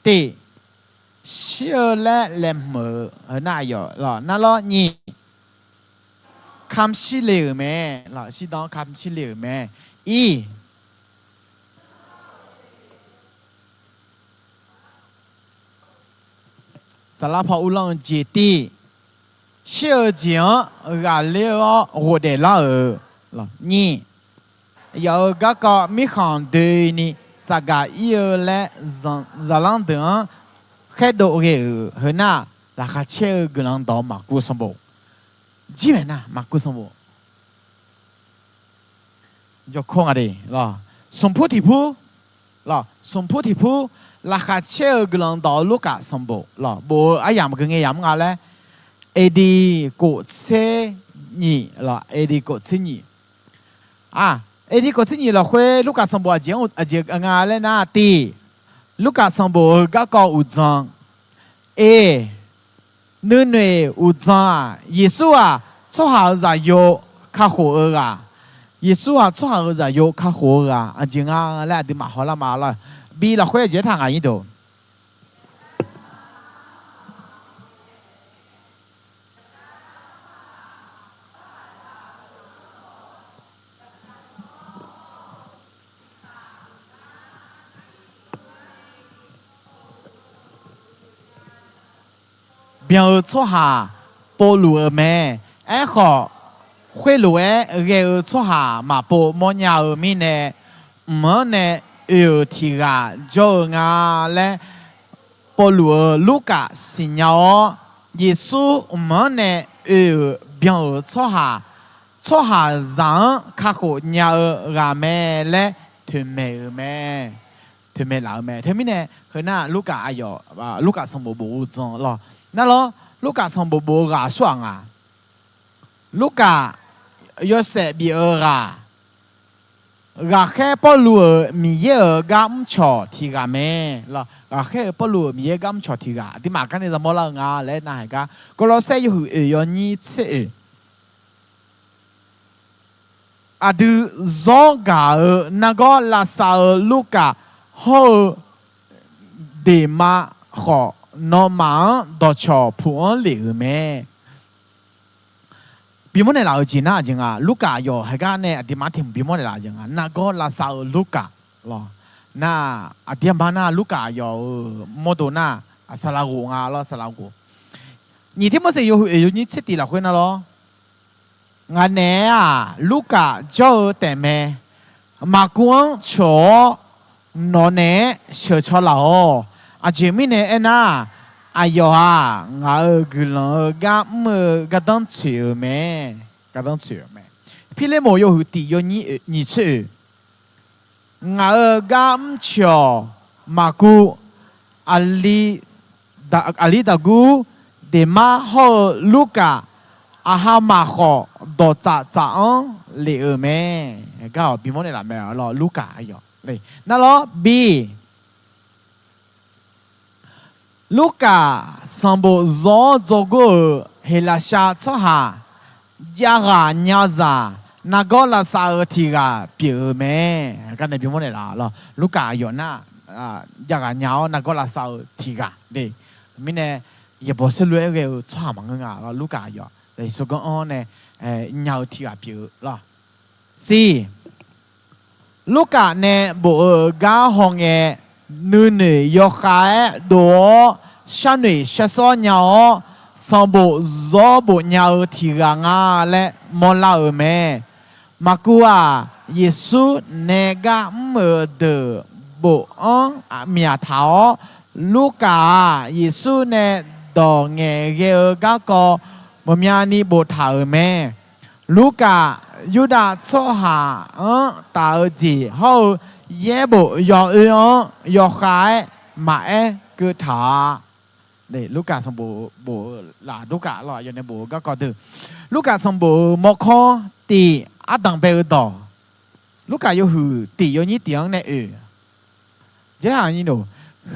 ตีเชื่อและแหลมมือน่าอยู่หรอนั่นหรอนี่คำชี้เหลวแม่หรอชี้ต้องคำชี้เหลวแม่สารพัดอุลเจตีเชื่อจริงกันเลี้ยวหัวเดล่าหรอนี่有个个米行对呢，这个有来热浪等，很多个和那那个车个人到马古上步，基本呐马古上步，就空啊的啦，松坡地铺啦，松坡地铺那个车个人到路架上步啦，无哎呀么个嘢嘢咧，AD 国车你啦，AD 国车你啊。ดีก็สิ่งนี้เราคุยลูกค้าสมบูรณ์งานเลยนะตีลูกค้าสมบูรณ์ก็อุจจานื้อเนื้ออุจจาเยซูชอบหาจะโยข้าหัวเยซูชอบหาจะโยข้าหัวจริงแล้วดีมาหัวละมาละบีเราคุยเจ้าทางอะไรดูbien错下波路咩？哎好，会路个错下嘛波莫nhà mi nè，么呢有提个就啊嘞，波路路个是鸟，耶稣么呢有bien错下让卡好nhà个咩嘞，推咩？推咩老咩？推咩呢？佢那路个哎哟，路个什么不中咯？นั่นเหรอลูกกาสมบูรณ์กาสว่างลูกกายอเสบีกาแค่ปลูมีเยอะกำชอที่กาแม่ล่ะกาแค่ปลูมีเยอะกำชอที่กาที่มากันในสมองเรางาและนายกาก็เราเสียอยู่ย้อนนี้เสียดูจงกานักลาซาลูกกาเขาเดมาขอนอมาดอชอผู้เหลือแม่บีมอนในลาวจีน่าจังลูกกาโยให้กันเนี่ยอดีมาถึงบีมอนในลาวจังนักก็ลาซาลูกกาหรอน่าอดีมาน่าลูกกาโยโมโดน่าสลากูงาลอสลากูนี่ที่มันเสียอยู่นี่เช็ดตีละคนน่ะหรองานเนี่ยลูกกาเจ้าแต่แม่มากวงโฉนอนเนี่ยเชื่อชอลา姐妹呢，哎呐，哎呦啊，我个人个当吹咩，个当吹咩，偏咧冇有地有你吹，我个笑马古阿里达古的马好卢卡阿哈马好多扎เลยแม่ก็บีโมเนี่ยล่ะแม่รอลูกาอยู่เลยนั่นรอ B ลูกาสัมบูซอโจโกเฮลาชาชหายากาญาซานากอลาซาทีกาเปียแม่กันในบีโมเนี่ยล่ะรอลูกาอยู่น่ะยากาญานากอลาซาทีกาเด้มิเนี่ยอย่าบ่สลวยเกชอมังงารอลูกาอยู่เลยสุกออนเนี่ยญาทีกาเปียรอC ลูกาเนี่ยบ่กาฮองเอนูยอคายโดชันนี่ชะซอญาสัมบ่ซอบ่ญาทีกางาและมอลาแม่มากูว่าเยซูเนกะเมเดบ่เมียทาลูกาเยซูเนดอเงเกกะกอบ่เมียนี่บ่ทาแม่ลูกายูดาโซหาตาจีเขาเย่บุยอยอขายมาคือถาเนี่ยลูกกาสมบูบูหลาลูกกาหล่ออยู่ในบูก็กอดือลูกกาสมบูมอกคอตีอาดังเปอต่อลูกกาอยู่หือตีอยู่นี่เตียงในเจ้าอย่างนี้หนู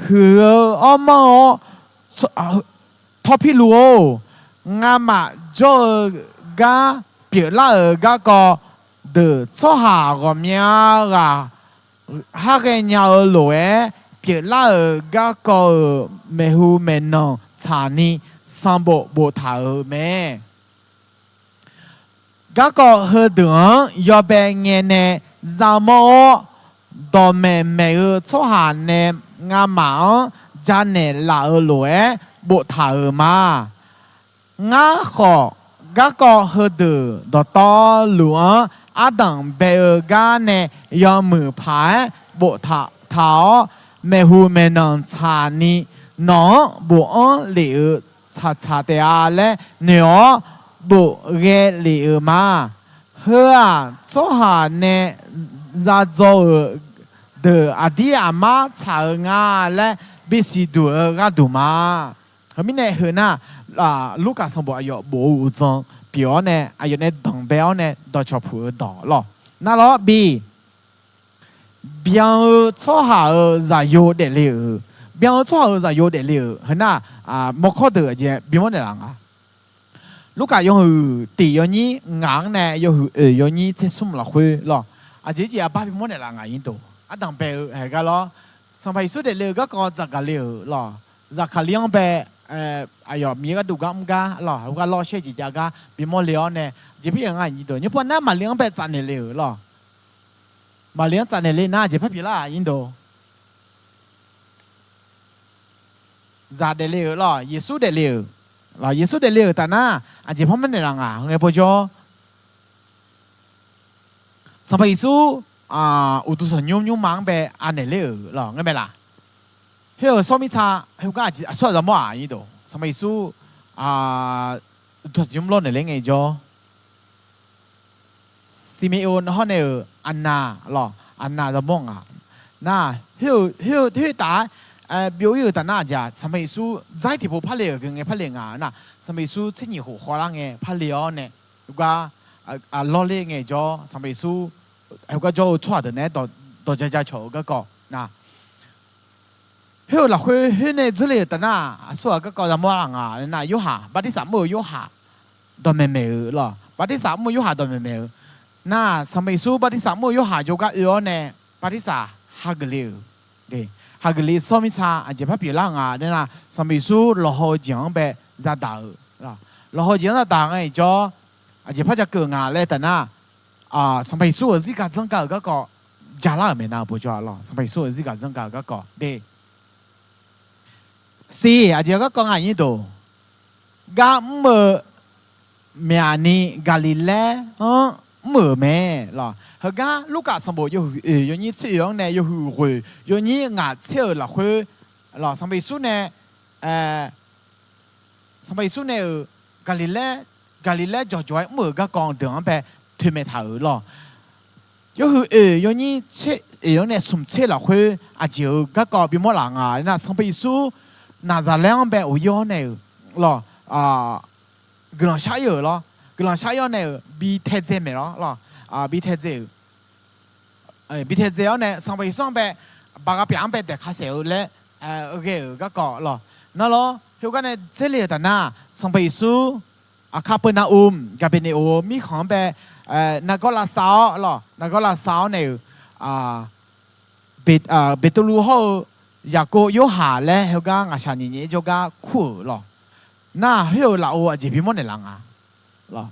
หืออ้อมทอพิลูงามาโจกาเปียละก็ก็เดือดชอหาก็มีอ่ะหากเงาหลวยเปียละก็ก็ไม่หูไม่นองชานีสัมบูรณ์ถาแม่ก็ก็เฮดือยอเบงเงเนจามอดอแม่แม่ชอหาเนงามาจานเนละหลวยบุถามา งาขอกะก็เฮดดอตอหลวงอาดังเบกาเนยอมือผายบุถาเท้าเมหูเมนองชานีน้องบุเหลียวชาเตียและเนื้อบุเกเหลียวมาเฮือโซหาเนซาโจเดอดีอามาชางาและบิสิดูกาดูมาเขาไม่แน่เฮือน่ะลูกกาสมบูรณ์อายุบ่อุจงเปียวเนี่ยอายุเนี่ยดังเบลเนี่ยดอชอพูดอหรอนั่นหรอบีเบียงชั่วหาจะโยเดลีเบียงชั่วหาจะโยเดลีเห็นน่ะมอคเดอเจบีมันเนี่ยหลังลูกกายงตียนี้งางเนี่ยยนี้ที่สุ่มละคุยหรอเจ๊บ้าบีมันเนี่ยหลังอินโดดังเบลเห็นกันหรอสมัยสุดเดลีก็จะกันลีหรอจะกันเลี้ยงเบอายุมีก็ดูกันมั้งกันหรอก็รอเชื่อจีจาก็บีมอเลี้ยงเนี่ยเจ๊พี่ยังไงอินโดเนี่ยพอน้ามาเลี้ยงเบจันเนี่ยเลยหรอมาเลี้ยงจันเนี่ยเลยน่าเจ๊พี่ละอินโดซาเดเลยหรอเยซูเดเลยหรอเยซูเดเลยแต่น่าเจ๊พ่อมันเนี่ยหลังไงพ่อจ๋อสมัยสู้อุตุสนยุ่มมังเบอันเนี่ยเลยหรอไงเบล่ะเฮ้ยสมิชาเฮ้ยก็อาจจะส่วนสมองอินโดสมัยสู้อุตุยุ่มร้อนเนี่ยเลยไงจ๋อซิเมโอนฮอนเนอร์อันนาหรออันนาจะมองน่าเฮ้ยตา表有但那家สมัยสู้ใจที่พอพัดเลี้ยงไงพัดเลี้ยงน่ะสมัยสู้เช่นยี่หัวข้อละไงพัดเลี้ยงเนี่ยก็ล้อเลี้ยงไงจ้อสมัยสู้ก็จ้อชั่วเดินเนี่ยต่อใจโฉก็น่ะเฮ้ยหลักเฮ้ยเนี่ย这里แต่น่ะส่วนก็จะมั่วน่ะยุหาบัดที่สามมือยุหาตอนเมย์หรอบัดที่สามมือยุหาตอนเมย์น่ะสมัยสู้บัดที่สามมือยุหาโยกะเนี่ยบัดที่สามฮักเลี้ยเด้หากลีสมิชาอาจจะพับอยู่ล่างเนี่ยนะสมัยสู้หล่อจังแบบจะด่าล่ะหล่อจังจะด่าไงจ้ออาจจะพับจะเกิดเลยแต่น่ะสมัยสู้สิการสังกัดก็จาระไม่น่าพูดจ้าล่ะสมัยสู้สิการสังกัดก็เด้สิอาจจะก็งานนี้ดูกาเมื่อเมียนี่กาลิเลเมื่อแม่ล่ะเฮก้าลูกกาสมบูรณ์อยู่นี่เสียงเนี่ยอยู่หูอยู่นี่งาเชื่อละคุย หล่อสัมไปสู้เนี่ยสัมไปสู้เนี่ยกาลิเลจ่อยมือก็กองเดือดไปถึงไม่ถ่ายหล่อยคืออย่างนี้เช่อย่างนี้สมเช่ละคุยอาจจะก็กอบิมอหลังน่ะสัมไปสู้น่าจะเลี้ยงไปอุยอนเนี่ยหล่อกลางชายหล่อกลางชายเนี่ยบีเทเจไม่หรอหล่อบีเทเจบีเทเจเนี่ยสัมไปสู้ไปบางอย่างไปแต่ข้าเสียเลยโอเคก็กอหล่อนั่นหรอเฮกันเนี่ยเจริญแต่น่ะสัมไปสู้ข้าเป็นนากับเป็นโอมีของไปนักก็ลาสาวหรอนักก็ลาสาวเนี่ยเบตุลูเขาอยากก็ยหาแล้วเฮกันอาชานี่จะก็คู่หรอน่าเฮลาโออาจจะพิมพ์ในหลังหรอ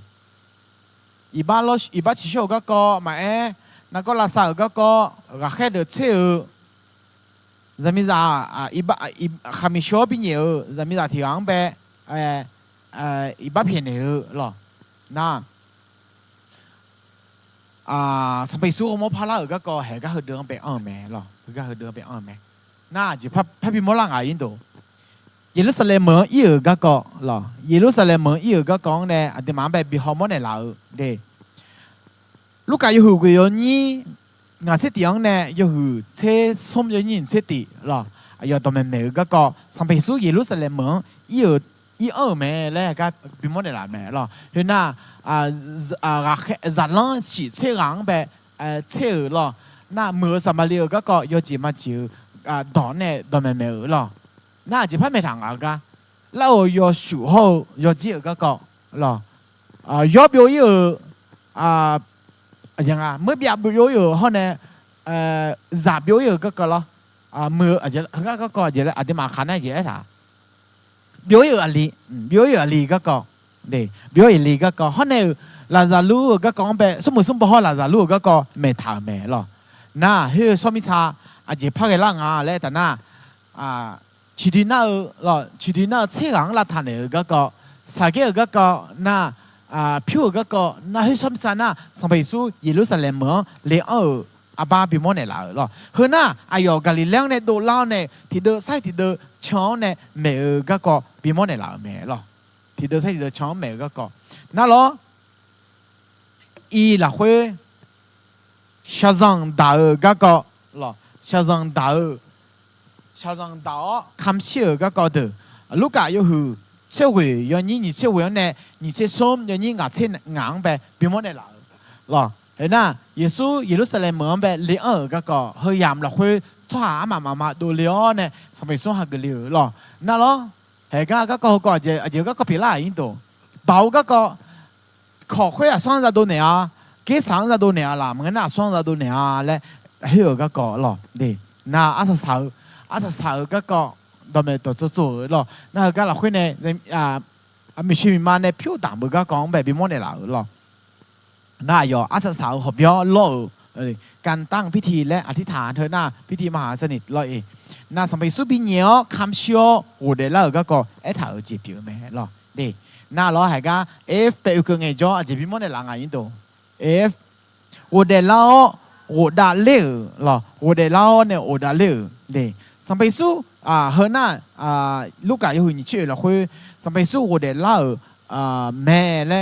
อีบ้านชิโชก็มานักก็ลาสาวก็แค่เดือดเชื่อจะมีจะขามิโชปิเนียจะมีจะที่อังไปอีบ้าเพียนเนี่ยหรอน่าสมัยสู้มอพาราก็แห่ก็เดินไปแม่หรอก็เดินไปแม่น่าจะพระพิมพ์ล่างอินโดเยรูซาเล็มอีก็หรอเยรูซาเล็มอีก็กองเนี่ยอันเดมันแบบบิฮอมอนเนี่ยเราเดลูกกาอยู่กุยนี่งานเสตียงเนี่ยอยู่เช่สมยนินเสตีหรออยู่ตรงนั้นเนี่ยก็สมัยสู้เยรูซาเล็มอีแม่แล้วก็บิมอนเนี่ยเราแม่หรอเห็นน่ะจัดล้างสีเชื่องแบบเชื่อหรอน่าเมื่อสมัยเรียก็ยอจีมาจิวดอนเนี่ยดอนแม่หรอน่าจะพัฒนาทางก็แล้วยอสูเขายอจีก็หรอยอบิวอยู่ยังไงเมื่อบิวอยู่เขาเนี่ยจับบิวอยู่ก็หรอเมื่ออาจจะก็จะอาจจะมาขันได้จะได้บิวอยู่อะไรก็เดี๋ยวบิวอยู่อะไรก็เขาเนี่ยลาซาลูก็กองไปสมมติพอลาซาลูก็ไม่ทำไม่หรอน่าเฮ้ยสมิชาอาจจะพักกันล่างแล้วแต่น่าชีดิน่าหรอชีดิน่าเชื่องละท่านก็สาเกก็น่าผิวก็น่าเฮ้ยสมิชาน่าสมัยสู้เยรูซาเล็มเลอาบาบิมอนเนี่ยละหรอเฮ้ยน่าอายกาลิเลงเนี่ยดูเล่าเนี่ยที่เดินใส่ที่เดินช่องเนี่ยเมก็บิมอนเนี่ยละเมหรอที่เดินใส่ที่เดินช่องเมก็น่าหรออีละคุยชาซังดาวก็หรอชาซังดาวคำเชื่อก็เดือลูกกาอยู่หือเชื่อว่าอย่างนี้นี่เชื่อว่าเนี่ยนี่เชื่อส้มอย่างนี้งาเชื่องางแบบบิมอนเนี่ยหรอเห็นน่ะเยซูเยรูซาเล็มเหมือนแบบเลี้ยก็เฮียามละคุยช่วยมาดูเลี้ยเนี่ยสมัยส่งหากเลี้ยหรอนั่นหรอเฮ้ยก็จะพิลาอินโดเบาก็ขอคุย双十多年幾30多年啦，唔緊那30多年咧，喺度嗰個咯，對，那20嗰個都咪做咯，那而家落去呢，未出面嘛呢，票淡冇嗰講咪變乜嘢啦咯，那有20合約咯，การตั้งพิธีและอธิษฐานเธอหน้าพิธีมหาสนิทเลยน่าสมัยสุบิเนียวคำเชียวโอ้เดี๋ยวเราก็ถ่ายจีบอยู่ไหมหรอดีน่ารอให้ก็ไปอุกเงยจ่อจีบมั่วในหลังไงยิ่งตัวโอ้เดี๋ยวเราโอ้ด่าเลี้ยหรอโอ้เดี๋ยวเราเนี่ยโอ้ด่าเลี้ยดีสมัยสุเฮน่าลูกกาอยู่นี่ชื่อเราคุยสมัยสุโอ้เดี๋ยวเราแม่และ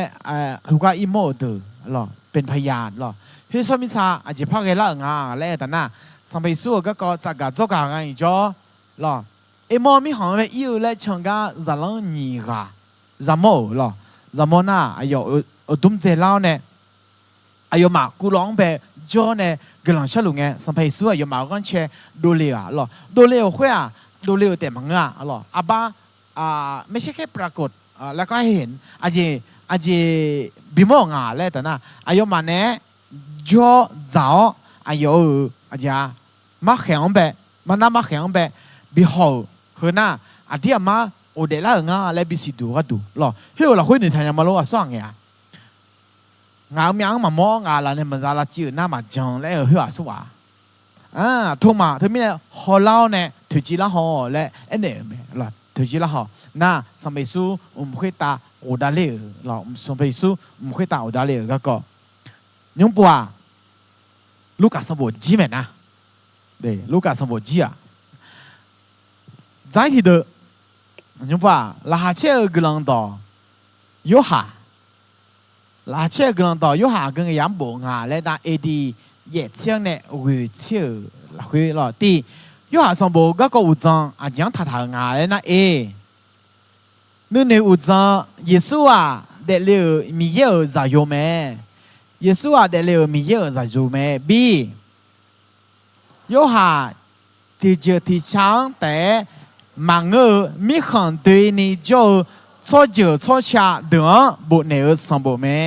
ฮูกาอิโมเดอหรอเป็นพยานหรอเฮ้ยสมิชาอาจจะพักกันละงาแล้วแต่น่ะสมัยสู้ก็จะการ做การกันอีกจ้อหรอมอมีหอมไปอยู่และช่างก็จะลองนี่ก็จะโม่หรอจะโม่น่ะอายุตุ้มเจล่าเนี่ยอายุมากูร้องไปจ้อเนี่ยกำลังเชื่อลุงไงสมัยสู้อายุมาก็เชื่อดูเลี้ยหรอดูเลี้ยคุยดูเลี้ยแต่มังงะหรออาบ้าไม่ใช่แค่ปรากฏแล้วก็ให้เห็นอาจจะบิโมงาแล้วแต่น่ะอายุมาเนี่ยจ่อจ้าอายุอาจจะมาแข่งแบบมันน่ามาแข่งแบบบิฮอลคือน่ะอาทิตย์มาโอเดล่างาและบิสิดูก็ดูหรอเฮ้ยเราคุยในไทยมาโลว่าส่งไงงาเมียงมามองาละเนี่ยมันจะละจืดหน้ามาจังแล้วเฮ้ยว่าสุวาทุ่มมาถึงมีเนี่ยฮอลเล่าเนี่ยถือจีละฮอและเนี่ยหรอถือจีละฮอน่ะสมัยสู้คุยตาโอดาเล่หรอสมัยสู้คุยตาโอดาเล่ก็ยงปัวลูกาสมบูรณ์จีเหม็นนะเดี๋ยวลูกาสมบูรณ์จีอ่ะ在ที่เด你把拉切个人道有哈，拉切个人道有哈跟个样不啊，来打 AD 也请呢会切会了的，有哈上部个个有章啊讲他啊来那 A， 那你有章耶稣啊得了米耶在有没？耶稣啊得了米耶在有没 ？B 有哈ที่เจอที่ช้างแต่มังมีขันตัวนี้จะช่อเจอช่อชาเดือบุเนอสมบูรณ์แม่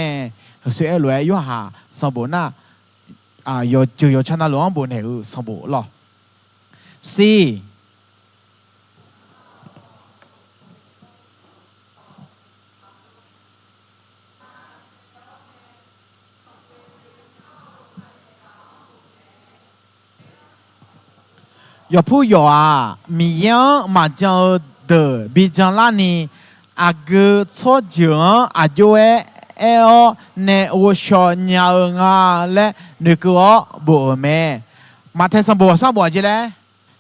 เสียรวยอยู่หาสมบูรณ์น่ะอยู่เจออยู่ชนะหลวงบุเนอสมบูรณ์หรอ C 有朋友啊，米样嘛叫的，比将那呢，个错情就呢我小娘啊嘞，那个不咩，嘛太上不上不去嘞，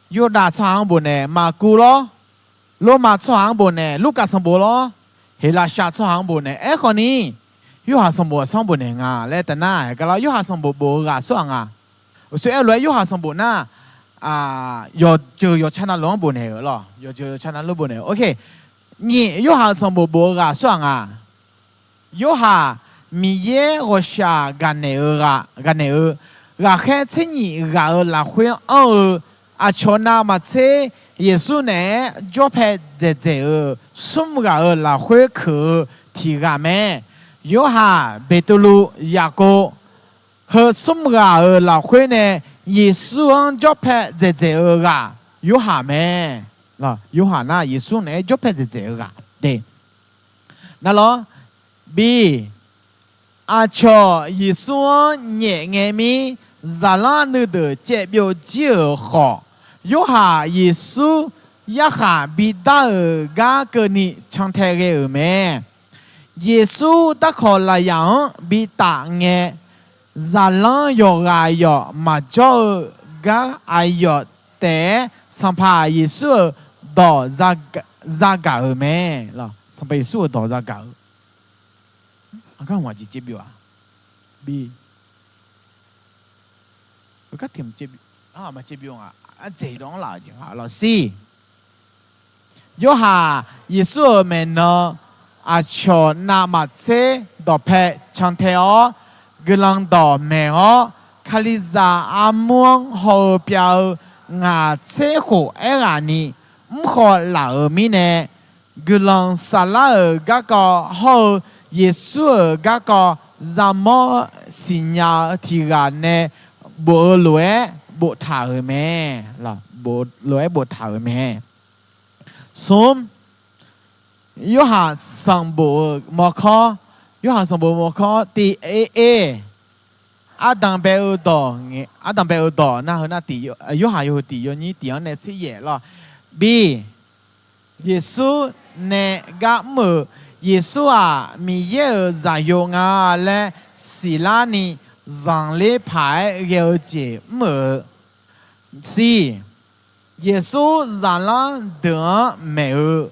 有大床不呢，嘛古咯，罗马床不呢，卢卡上不咯，希腊下床不呢，可呢，有下上不上不呢啊，嘞但那个啦，有下上不啊上啊，所以来有下上不呢。有就有ชนะหลวงบุญเหรอ有就有ชนะหลวงบุญเหรอโอเคนี่有下สมบูรณ์กะส่วน有下มีเยอะชากันเนอกันเนอราแค่เช่นนี้ราละคุยชนะมาเชเยซูเนี่ยจบเพเจเจสมราละคุยคือที่ราแม่有下เปโตรยาโก和สมราละคุยเนี่ย耶稣就拍在这个有下没？那有下那耶稣呢就拍在这个对。那咯 B 瞧耶稣年眼咪咋啦你的这表就好？有下耶稣一下比大个个你唱太个没？耶稣大可来样比大眼。Zalan yo ayo majo ga ayo te sampai Yesus do zaga me lo sampai Yesus do zaga. Angkat wajib cebi wa B. Angkat tim cebi ma cebi wa zai dong la jing ha lo C. Yo ha Yesus me no cho na ma se do pe chanteoกำลังต่อแม่คาลิซาอาม่วงหอเปียวงาเชหูงานี่ขอหล่ามีเน่กำลังสาลาก็ก็หอเยซูก็ก็จามอสิญญาที่กันเน่บัวรวยบัวถ่ายแม่ล่ะบัวรวยบัวถ่ายแม่สมยูหาสังบัวมอค有下上部我考第 AA， 当白耳朵，当白耳朵，那和那第有下有第有你第二那次耶了。B， 耶稣那个么？耶稣啊，米耶在用啊嘞，希拉尼让嘞牌了解么 ？C， 耶稣让了得没有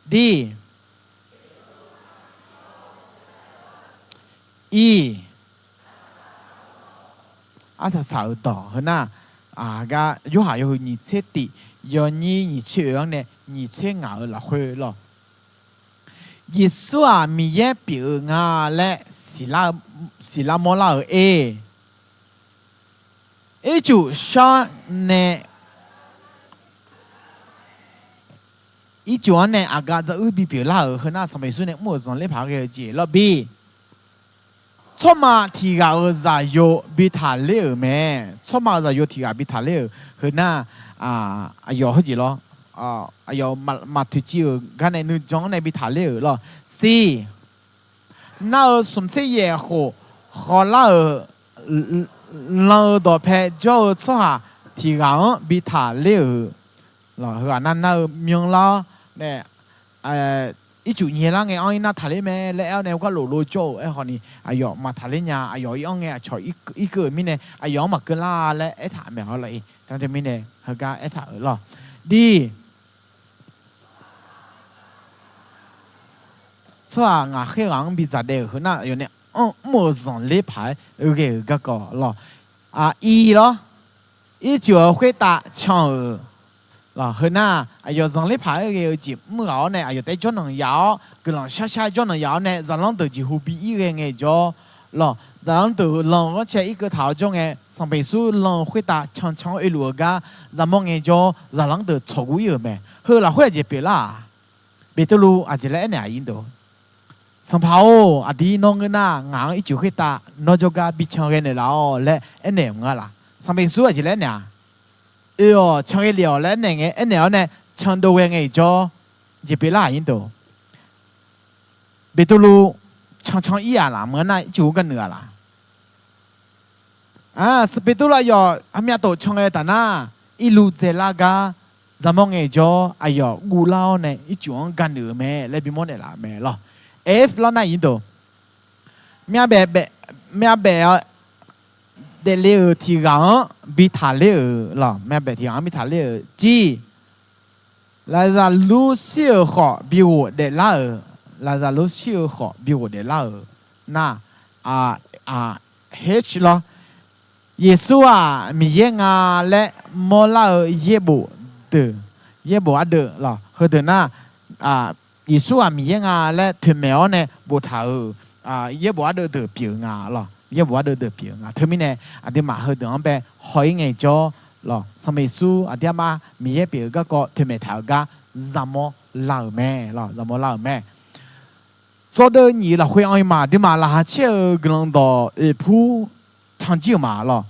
？D。E ถ้าสาวต่อเห็นน่ะก็ยุหายอยู่นี่เชติย้อนนี่เชื่อเนี่ยนี่เชื่องาละคุยหรอยิสุมีเย่ปีงาและศิลามอลาจูชาเนี่ยจูอันเนี่ยอากาศจะบีปีลาเห็นน่ะสมัยสุดเนี่ยมั่วสันเล่พาเกจีแล้ว Bชอบมาที่เราจะโยบิทาเล่ไหมชอบมาจะโยที่เราบิทาเล่คือน่าโยเขาจีล้อโยมาทุจิวกันในนึกจังในบิทาเล่หรอ C น่าสมเสียโหขอเล่าเราดอเพจโจชอบที่เราบิทาเล่หรอคือนั่นน่ามีงล้อเนี่ยอีจุเนี่ยละไงเอาอีน่าทะเลแม่แล้วเนี่ยก็โลโลโจคนนี้อยากมาทะเลเนี่ยอยากเอาไงชอยอีกเกิดมิเนี่ยอยากมาเกล้าและถามแบบอะไรทั้งที่มิเนี่ยเขาก็ถามหรอดี说啊黑人比咋的和那有呢莫上礼牌个个个咯一咯一就会打枪咯和那有上礼牌个节目后呢有得就能摇个人下就能摇呢咱能得几乎比一个人就咯咱得让而且一个头中诶上辈数让会打枪一路个咱们个就咱能得错过有没和啦会就别啦别的路啊就来那印度上跑啊啲น้องกันน่ะงอีจูขึ้นตานอกจากการบิดช่างกันเนี่ยแล้วและเนี่ยมึงล่ะสมัยสู้อะไรเนี่ยช่างกันเหลียวและเนี่ยเนี่ยช่างตัวเองจ่อจะเป็นอะไรอินโดเบตุลูช่างอีอะไรมึงน่ะจูกันเนื้อล่ะสเปตุลายออามีตัวช่างกันแต่น่ะอีลูเจล่ากาจะมองจ่ออายอกูเล่าเนี่ยอีจูกันเนื้อแม่และบิมอนเนี่ยล่ะแม่ล่ะF แล้วนั่นยินตัวมีแบบเดลิเอที่กังบิทาเลอหรอมีแบบที่กังบิทาเลอ G แล้วจะรู้เสียขอบิวเดล่าแล้วจะรู้เสียขอบิวเดล่าน่ะH หรอเยซูมีเยงาและมอลาเยบุเดเยบุอัดเดหรอคือเดน่ะ耶稣啊，米啊嘞，脱苗呢，不头也不得得表啊咯，也不得得表啊。脱米呢，啲马去等呗，海眼咗咯，什么书啲嘛，米也表个脱苗头个，怎么老咩咯，怎么老咩？所以你啦会爱嘛，啲嘛啦切个人到铺长久嘛咯，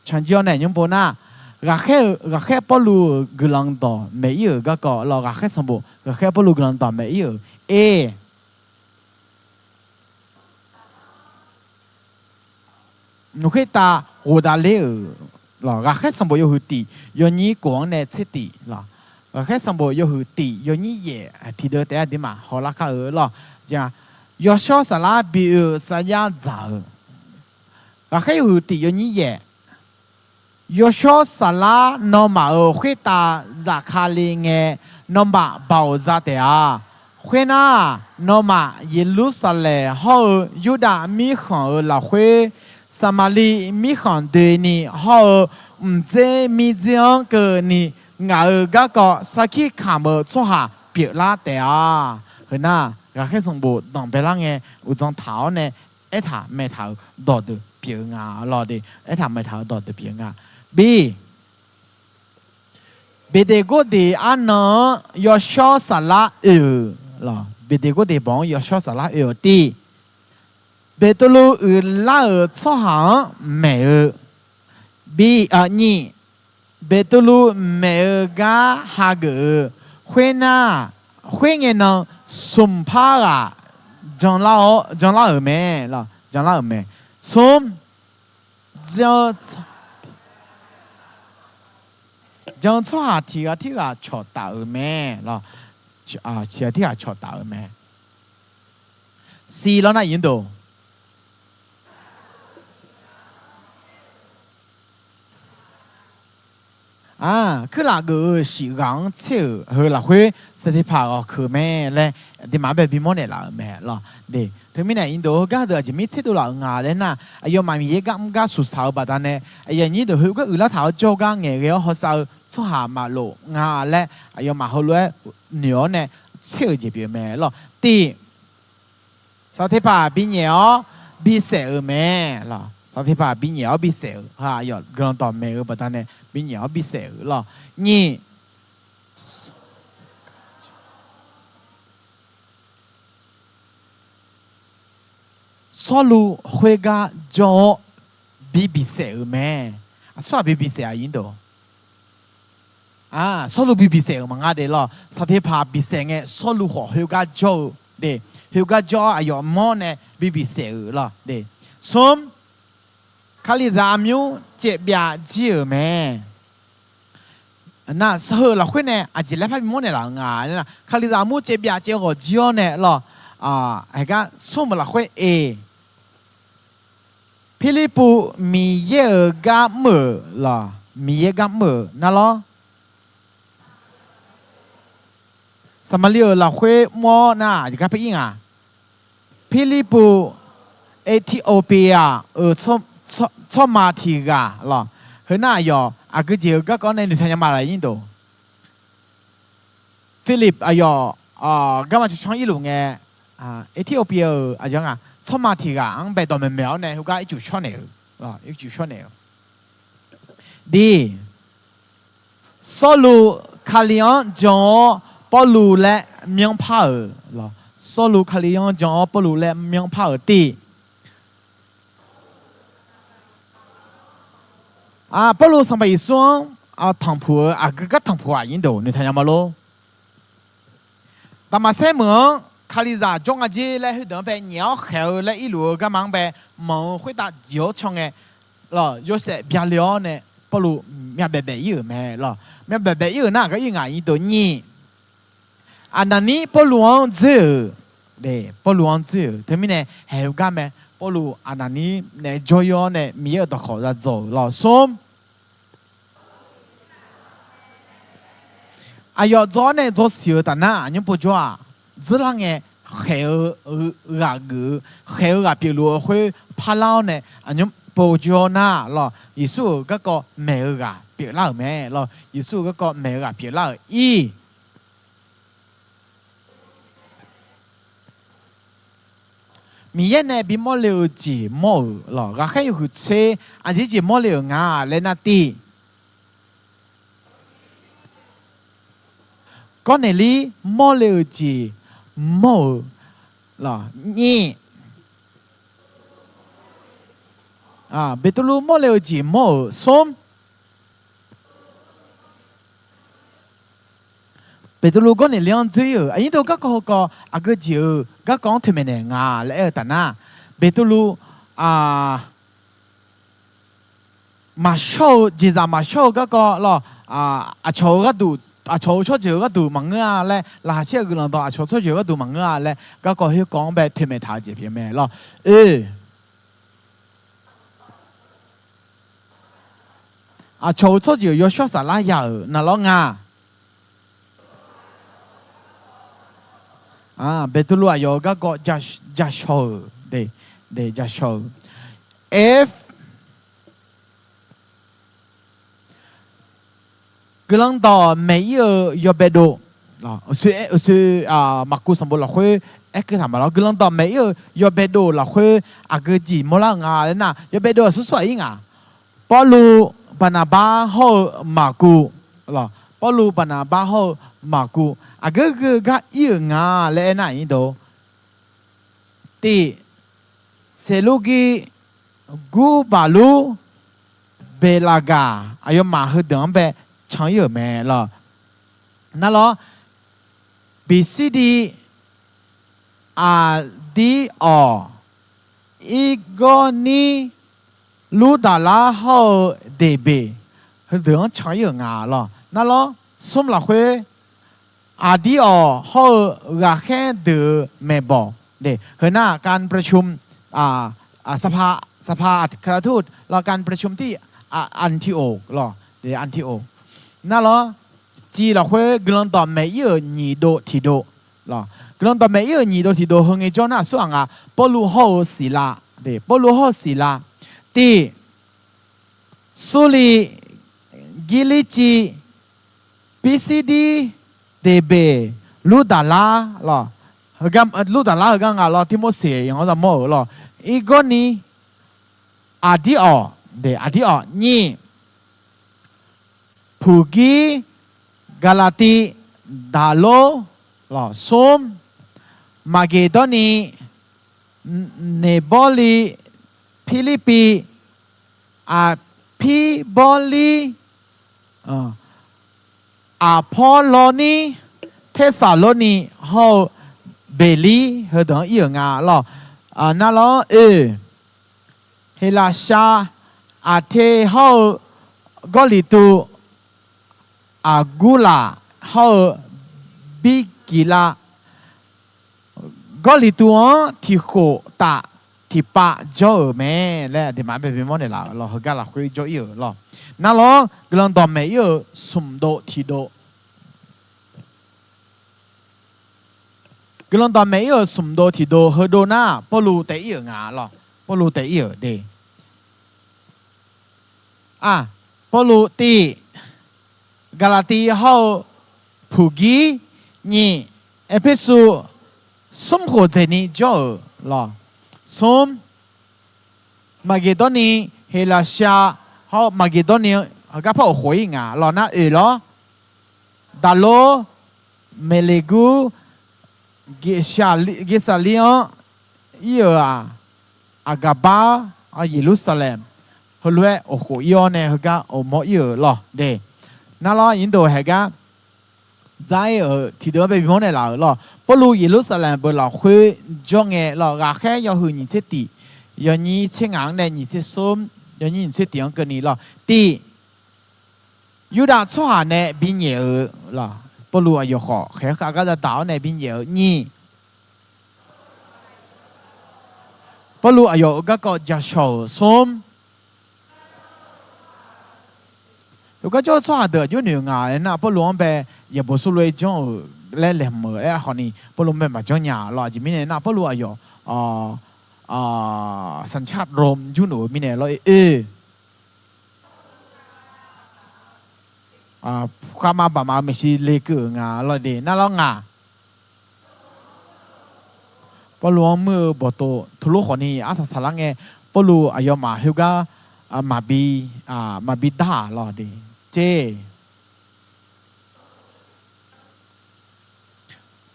长久呢用不呐？ราแค่ปลูกลังต่อไม่เยอะก็เราราแค่สมบูรณ์ราแค่ปลูกลังต่อไม่เยอะนุเคตาโอดาเลอเราราแค่สมบูรณ์อยู่ตียอนี้กวางเนี่ยเสตีเราราแค่สมบูรณ์อยู่ตียอนี้เย่ที่เดิมแต่ดีมาฮอลาคาเราจะยอชอสลาบิวสายาจ่าราแค่อยู่ตียอนี้เย่ยชอสลานอมาเขตาจากคาลิงนอมาบ่าวซาเตียเขนานอมาเยรูซาเล็มฮอยูดามีขังลาเขสมาลีมีขังเดนีฮอเจมีเจียงเกนีงาก็ก็สักขีขามชัวเปียลาเตียเขนาก็แค่สมบูรณ์ต้องไปละอุจงเท้าเนี่ยถาไม่เท้าดอดเปียงารอดีถาไม่เท้าดอดเปียงาB เบเดโกเดอันนอยอชอสาระล่ะเบเดโกเดบองยอชอสาระตีเบตุลูลาช่อหางเมบีนี่เบตุลูเมกาฮาเกเขนาเขเงินสุมพาระจังลาแม่ล่ะจังลาแม่สุมจังชั่วที่ชดตาแม่ล่ะเชียที่ชดตาแม่สี่แล้วนะยินดูคือหลักสิกังเชื่อเฮหลักเฮ้สถิภาก็คือแม่และที่มาแบบพิมพ์เนี่ยล่ะแม่ล่ะเด็กถึงมีเนี่ยอินโดก็เดี๋ยวจะมีเชื่อตัวหลักงานเลยนะอายุมามีเยอะก็สุดสาวบัดนั้นเนี่ยอย่างนี้เดี๋ยวก็อื่นแล้วถาวโจกังเงี้ยเขาสาวสุหามาโลงานและอายุมาเขาเลยเหนือเนี่ยเชื่อจะเป็นแม่ล่ะตีสถิภาเป็นเหนียวบิเสแม่ล่ะสถิภาบินเหนียวบิเสหยอดกระต่อเมย์บัดนั้นเนี่ยบินเหนียวบิเสหรอนี่สรุปคุยกันจอบิเสแม่สวัสดีบิเสยินโดสรุปบิเสมังอาเดล่ะสถิภาบิเสเงี้ยสรุปหัวคุยกันจอเดคุยกันจออายุมอเนี่ยบิเสล่ะเดสมคาลิดามิวเจ็บยาจีเมน่ะเสือเราคุยเนี่ยอาจจะเล่นพามิโมเนี่ยหลังเนี่ยนะคาลิดามิวเจ็บยาเจ้าก็จีโอเนี่ยล่ะไอ้ก็สมเราคุยฟิลิปปูมีเยอะกัมมือล่ะมีเยอะกัมมือนั่นล่ะสมัยเรียนเราคุยมอน่ะจะกับพี่อิง ฟิลิปปินส์เอธิโอเปียชอบมาทีกาหรอเฮ้ยน่ายออากุจิก็ในนิทานมาอะไรยิ่งโตฟิลิปอายก็มาจากช่องอีหลุงไงเอธิโอเปียอาจังชอบมาทีกาอังไปตัวแมวเนี่ยเขาก็อีจุดช่อเนี่ยหรออีจุดช่อเนี่ยดีโซลูคาลิออนจอปอลูและเมียงพาหรอโซลูคาลิออนจอปอลูและเมียงพาตีปอลูสมัยส่วนทางผัวก็ทางผัวยินโดนี่ทำยังมาโลแต่มาเสมือนคาลิซาจงอาเจและให้เดินไปเหนียวเขียวและอีหลัวก็มังไปมองคุยตาเจียวชงเงหรอยศเบียเลียวเนี่ยปอลูมีแบบเยอะไหมหรอมีแบบเยอะน่ะก็ยังไงยินโดนี่อันนี้ปอลูอันเจอเด้ปอลูอันเจอแต่ไม่เนี่ยเห็นกันไหมปอลูอันนี้เนี่ยจอยเนี่ยมีเยอะต่อเขาจะ走หรอส้ม哎呀，昨呢做小的那，你不抓，只啷个海比如会怕老呢，你不抓那咯，耶稣嗰個咩個別老咩咯，耶穌嗰個咩個別老伊。มีเนบิมอเลวจีมอหรอก็แค่อยู่เชอันที่จีมอเลวงาเลนาตีก็ในลีมอเลวจีมอหรอนี่เบตุลูมอเลวจีมอส้มเบตุลูก็ในเลี้ยงจีอันนี้ตัวก็อากูจีก็講ทำไมเนี่ยงาแล้วแต่น่ะเบตุลูมาโชจีจามาโชก็หรอโชก็ดูโชเจอก็ดูมังเงาแล้วลาเชื่อกันต่อโชเจอก็ดูมังเงาแล้วก็ให้講แบบทำไมท่าเจ็บยังไงหรอโชเจอชอบสาระยาวนั่นหรองาbetul ayoก็จะโชว์เดจะโชว์ F กำลังต่อไม่ยอเบโดคือมาคุสมบูรณ์เราคุยก็ทำมาแล้วกำลังต่อไม่ยอเบโดเราคุยก็จีมล่างาเลยนะยอเบโดสุดสวยงาปอลูปนาบาโฮมากูหรอปอลูปนาบาโฮมากูก็ยืงาเลน่ะยิ่งโตที่เซลูกีกูบาลูเบลากาอายุมาหืดเดิมไปช่างเยอะแม่ละนั่นหรอบีซีดีดีอีกนี่ลูดาลาฮอเดเบหืดเดิมช่างเยอะงาละนั่นหรอสมหลักเว้ดีเขาอยากแค่เดือแม่บอกเด็กเห็นหน้าการประชุมสภาอัครทูตเราการประชุมที่อันทิโอกหรอเดี๋ยวอันทิโอกนั่นหรอจีเราคุยกำลังต่อไม่เยอะหนีโดทีโดหรอกำลังต่อไม่เยอะหนีโดทีโดเฮงไอจอน่าส่วนปอลูฮอศิลาเด็กปอลูฮอศิลาที่สุริกิลิจีพีซีดีเดเบลูดาลาหรอลูดาลาก็งาหรอที่โมเสียอย่างเราจะโม่หรออีกคนนี้ดีอเดดีอนี่ผู้กีกาลาติดาโลหรอส้มมาเกดอนีเนบอลีฟิลิปปีพีบอลีพอลอนีเทสาโลนีเฮาเบลีเฮดงอีงาหรอนั่นหรอเฮลาชาเทเฮากอลิตูกูลาเฮาบิกิลากอลิตูที่โคตาที่ปะเจ้าแม่และเดี๋ยวมาเป็นมอเนี่ยละเราเฮกันละคุยเจ้าอีหรอนั่นหรอกำลังต่อไม่สมโดทีโดก个人当没有什么多提多和多那不如得有啊咯，不如得有的啊，不如的กาลาตีเฮาผู้กี้นี่เอพิสูสมหัวใจนี้จ่อหรอสมมาเกตอนนี้เฮลาชาเฮามาเกตอนนี้เขาก็พอหวยงาหรอนะหรอดาโลเมเลกูเกซาลียนอีอากาบาเยรูซาเล็มเขาเรียกโอ้โหยอนเนี่ยเขาก็โอ้หมอเยอะหรอเดนั่นละอินโดเหก็ใจที่เดิมไปพิมพ์ในเราหรอพอรู้เยรูซาเล็มเป็นเราคุยจ้องเงหรอก็แค่ยาหืนยิ่งเช่ตียานี้เช่งอังเนี่ยยิ่งเช่ส้มยานี้ยิ่งเช่ตีอังกันนี่หรอตียูดาชัวเนี่ยบินเยอะหรอพอรู้อายุขอแค่ก็จะดาวเนี่ยบินเยอะนี่พอรู้อายุก็จะโชว์ส้ม如果做错的有女伢，那不容易也不是那种来来么哎，好呢，不容易嘛种伢了，就明年那不如哎哟สัญชาติรมอยู่หนูมิเนี่ยเราความมาบ่มาไม่ใช่เล็กงาเราเดน่าเรางาปลุกมือบ่โตทุลุคนนี้อาศัยสลังเงปลุกอายมาเฮก็มาบีด่าเราเดเจ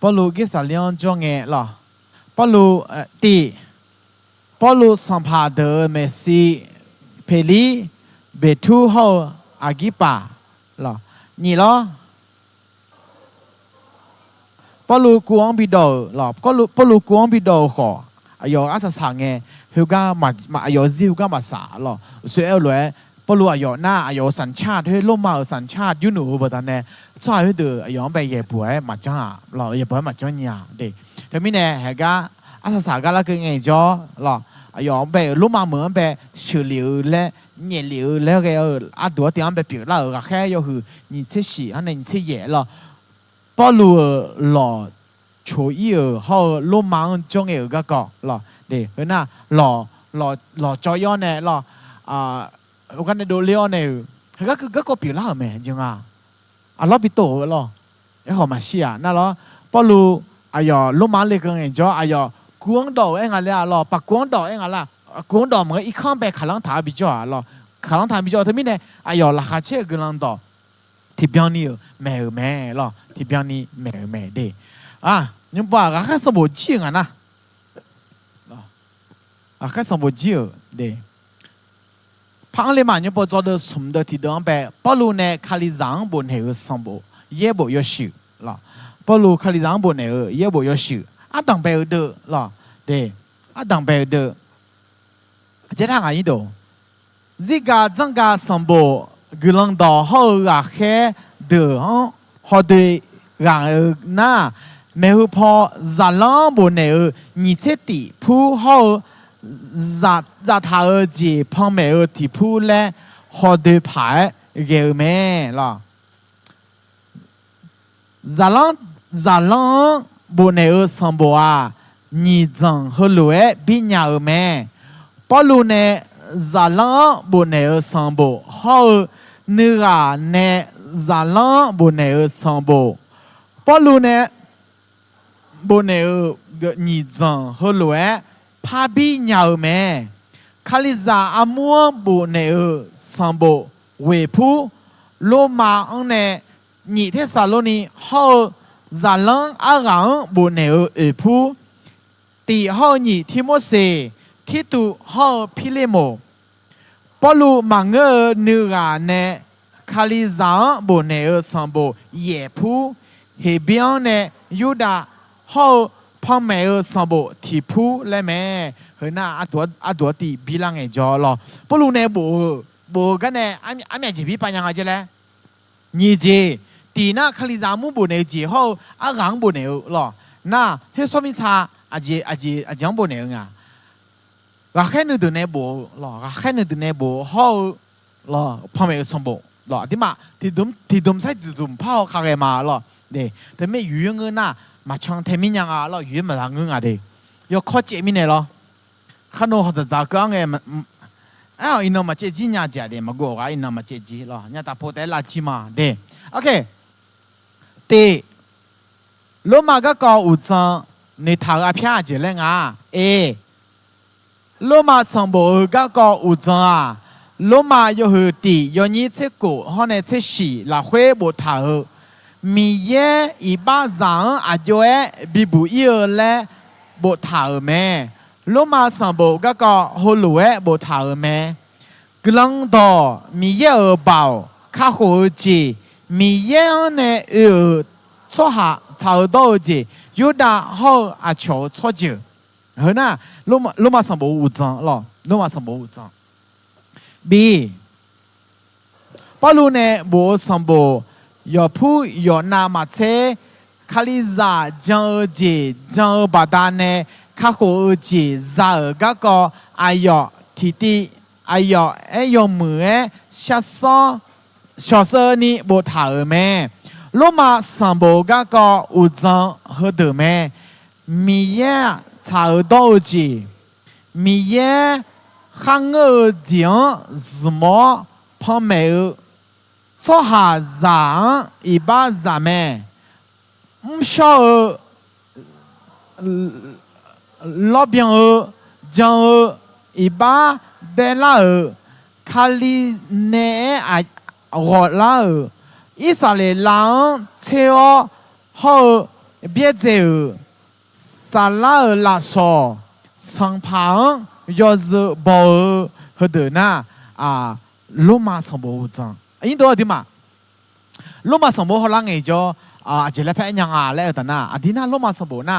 ปลุกกิสาเลียนจงเงหรอปลุกตีปลุกสัมภาเดอเมซีเพลีเบทูฮออากิปาหรอนี่หรอปลุกกวงบิดอหรอปลุกกวงบิดอขออายอาสาสังเงเฮก็มาอายซิวก็มาสาหรอสวยเอาเลยปลุกอายหน้าอายสัญชาติเฮ้ยลมมาสัญชาติยูหนูบ่ตอนนี้ชอบให้เดืออายไปเย่ป่วยมาจ้าหรอเย่ป่วยมาจ้าเนี่ยเด็กแต่ไม่แน่เฮก็อาสาสังก็แล้วก็ไงจ้าหรออายไปลมมาเหมือนไปเฉลียวและเหนียวแล้วก็อาตัวที่อันไปเปลี่ยนแล้วก็แค่又是你吃屎อันนี้你吃野了ปลุกหล่อช่วยเขาลมมาจงก็ก่อหรอเด็กเฮ้ยน่ะหล่อจอยอนเนี่ยหล่อ我看那都了呢，个比那没จริงอ่ะเราไปโตหรอไอ้หอมาเชียนั่นหรอพอรู้ไอ้ยอลมมาเล็กเองจ้าไอ้ยอกวงดอกเองอะไรหรอปักกวงดอกเองอะไรกวงดอกมันอีกข้างไปขลังถาบิจ้าหรอขลังถาบิจ้าที่มีเนี่ยไอ้ยอราคาเชื่อกันลังดอกที่เบียนี่แม่หรอที่เบียนี่แม่เด้ยังบอกราคาสมบูรณ์จริงอ่ะนะราคาสมบูรณ์จริงเด้พังเลยมันยังพอจะได้สมเด็จที่เดิมไปปลุกเนี่ยคาลิซังบนเหวสมบูรณ์เย่บ่ยชิล่ะปลุกคาลิซังบนเหวเย่บ่ยชิดังไปเด้อล่ะเด้ดังไปเด้อจะทางอะไรดูซิกาจังกาสมบูรณ์กำลังต่อเขาอยากแค่เด้อเขาได้ร่างหน้าแม้พอจะล้างบนเหวนิเศติผู้เขา在他儿子旁边的地铺嘞，好多牌有没啦？咱不能有什么啊？你真和路哎，比伢有没？不路呢，咱不能有什么好？你啊呢，咱不能有什么？不路呢，不能有个你真和路哎。พาบีเหนียวแม่คาลิซาอามัวบุเนอสัมโบเวพูโลมาอันเนนี่เทสาโลนีเขาจาลังอารังบุเนอเอพูตีเขานี่ทิโมเซที่ตูเขาพิเลโมปอลูมังเอเนื้อเนคาลิซาบุเนอสัมโบเยพูเฮเบียนเนยูดาเขาพ่อแม่สมบูรณ์ที่ผู้และแม่เฮ้ยน่าตัวตีบิลังไอ้จอหรอพอรู้เนี่ยบูกันเนี่ยอันนี้จีบีไปยังไงเจ๊เลยนี่เจตีน่าคลิซามูบุเนี่ยจีเขารังบุเนี่ยหรอน่าเฮ้ยสมิชาอาจารย์บุเนี่ยไงก็แค่นึกถึงเนี่ยบูหรอก็แค่นึกถึงเนี่ยบูเขาหรอพ่อแม่สมบูรณ์หรอที่มาที่ดุมใส่ที่ดุมพ่อข้าแกมาหรอ เด้แต่ไม่อยู่เงินน่ะมาช่างเทมิยังอ่ะเราอยู่มาทางเงินอ่ะเด้ยกข้อเจมิเนี่ยหรอขนมเขาจะจากกังเงอ้าวอินโนมาเจจีเนี่ยจ่าเด้มากูว่าอินโนมาเจจีหรอเนี่ยตาโพเตลาจิมาเด้โอเคเตโลมาก็ก่ออุจจาในทางอภิอาเจริญอ่ะโลมาสมบูรณ์ก็ก่ออุจจาโลมาโยหือตีโยนี้เชกูฮันเนเชสีลาเขวบุตรมีเยอีบ้าจังอาจจะบิบุอีเล่บุตรแม่โลมาสมบูรณ์ก็ก่อฮัลโหลบุตรแม่กลังดอมีเยเบาข้าหัวจีมีเยเนี่ยชั่วหาชาวดอจียูดาเขาอาชอบชั่วจีเฮ้ยนะโลมาสมบูรณ์อุจจาหรอโลมาสมบูรณ์อุจจาB ปลูเนบูสมบูยอผู้ยอนามาเชคาลิซาจังจีจังบาดานเนข้าโคจีซาก็ก็อายอทีตีอายอยอมือชัสซอชอเซนี่บูถาแม่ลูมาสมบูก็ก็อุจังเฮดแม่มีเยชาวดอจีมีเยข้างเดียสมอพ่อแม่สหาจางอีบ้าจาแม่ชอบลอบยังจังอีบ้าเบลาคาลิเนอรอลาอิสราเอลเชียวฮอเบียเจซาลาลาโซสังพังยอดบ่เฮดน่ะโลมาสมบูรณ์จังอันนี้ตัวดีมาโลมาสมบูรณ์เขาลังเอจเจริญแพทย์ยังแล้วแต่น่ะอันนี้น่ะโลมาสมบูรณ์น่ะ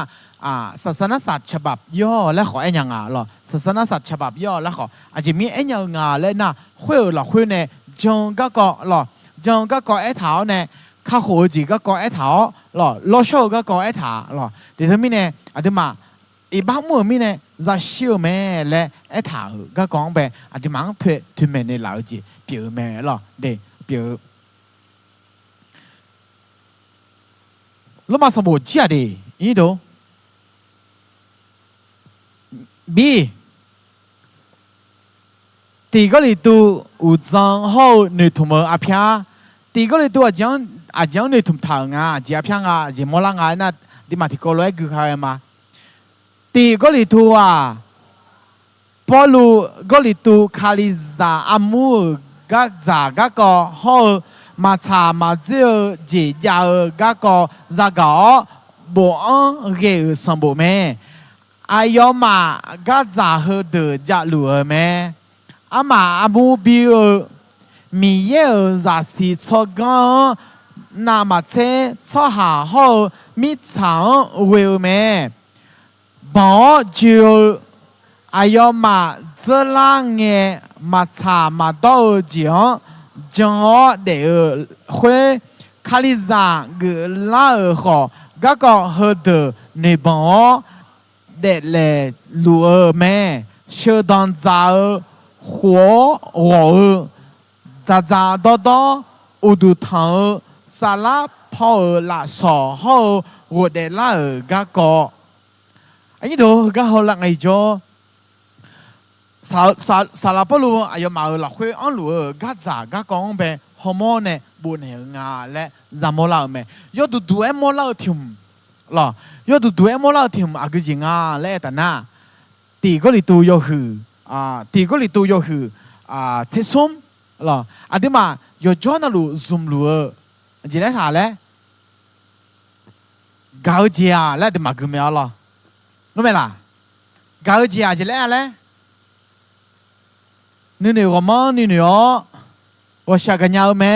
ศาสนศาสตร์ฉบับย่อและขอยังหรอศาสนศาสตร์ฉบับย่อและขออาจจะมียังแล้วน่ะคุยหรอคุยเนี่ยจงก็หรอจงก็ไอ้เท้าเนี่ยข้าหัวจีก็ไอ้เท้าหรอโลโชก็ไอ้เท้าหรอเดี๋ยวมีเนี่ยอันนี้มาอีบ้ามัวมีเนี่ยจะเชื่อแม่และไอ้ถาก็กองไปอันที่มังเพื่อถึงแม่ในเหล่าจีเปียวแม่หรอเด็กเปียวแล้วมาสมบูรณ์เชี่ยดีนี่ดูบีตีก็เลยตัวอุจังเขาหนึ่งทุ่มอาเพียตีก็เลยตัวอาจารย์หนึ่งทุ่มทางจีอาเพียจีมอลังน่ะที่มาที่โกลอยคือใครมาตีก็เลยตัวพอลูก็เลยตัวคาลิซาอามูก็จากก็เขามาชามาเจอจียาก็จากก็บ่เกี่ยวสมบูรณ์แม่อายอมาก็จะเฮดจะหลัวแม่อามาอามูบิวมีเยอะจะสิชอกันนามาเชชอหาเขามีช่างเวลแม่บ่จูอายอมาเจล่างเงมาชามาต่อจี๋จังเดี๋ยวคุยคาลิซาเกลาขอก็เฮดในบ่เด็ดเลยลัวแม่เชื่อดันจ้าหัวจ้าดออุดุทังสาลาพ่อละสอเขาวัวเดล่าก็อันนี้ดูก็เขาหลังไอ้จ้สาลาปลูอายุมาหลักคุยอันลัวก็จ้าก็กองไปฮอร์โมนเนี่ยบุญเหงาและจามลาแม่ยอดดูเอ็มลาทิมหรอยอดดูเอ็มลาทิมอากุจิงาและแต่น่ะตีก็เลยตัวยอหือตีก็เลยตัวยอหือเทสมหรออันที่มายอจอนาลูซุมลัวจีเล่ถาเลยกาวจีอาและที่มากุมยาหรอรู้ไหมล่ะกาวจีอาจีเล่อะไรนี่ก็มันนี่ว่าชากันยาวแม่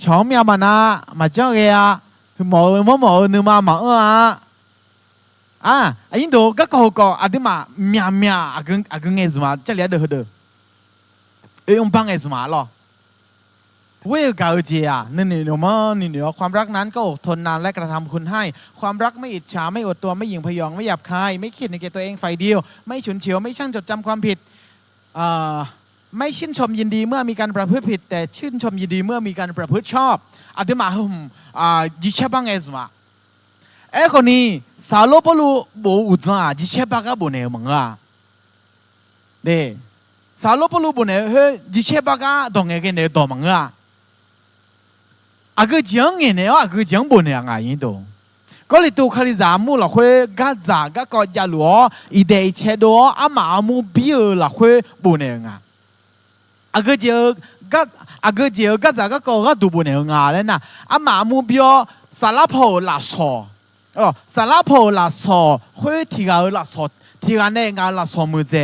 ชอบมีอามานะมาเจ้าเกียคือหมอนึกมาหมออันนี้ดูก็อันที่มาเมียอากุงเงสมาจะเลี้ยเด้อองบังเงสมาหรอเว้ยกาวเจียนี่ความรักนั้นก็อดทนนานและกระทำคุณให้ความรักไม่อิจฉาไม่อดตัวไม่หยิ่งพยองไม่หยาบคายไม่คิดในแก่ตัวเองฝ่ายเดียวไม่ฉุนเฉียวไม่ช่างจดจำความผิดไม่ชื่นชมยินดีเมื่อมีการประพฤติผิดแต่ชื่นชมยินดีเมื่อมีการประพฤติชอบ อาทิตย์มาจิเชบังเอสมาคนนี้สาวโลปลูบูอุจาจิเชบักก็บุญเอมังอ่ะเด้สาวโลปลูบุญเอเฮ้จิเชบักก็ตรงเอกันเนตัวมังอ่ะก็จังเงี้ยก็จังบุญเอง่ายตัวก็เลยตัวคาริจามูเราคุยกัดจาก็ก็จะรู้อีเดียเชดอามามูบิวเราคุยบุญเองอ่ะก็เจอกัดจากก็ดูบุญเองอ่ะเลยนะอามามูบิวสารพัดละสอสารพัดละสอคุยที่เราละสอที่เราเนี่ยเราละสอมือเจ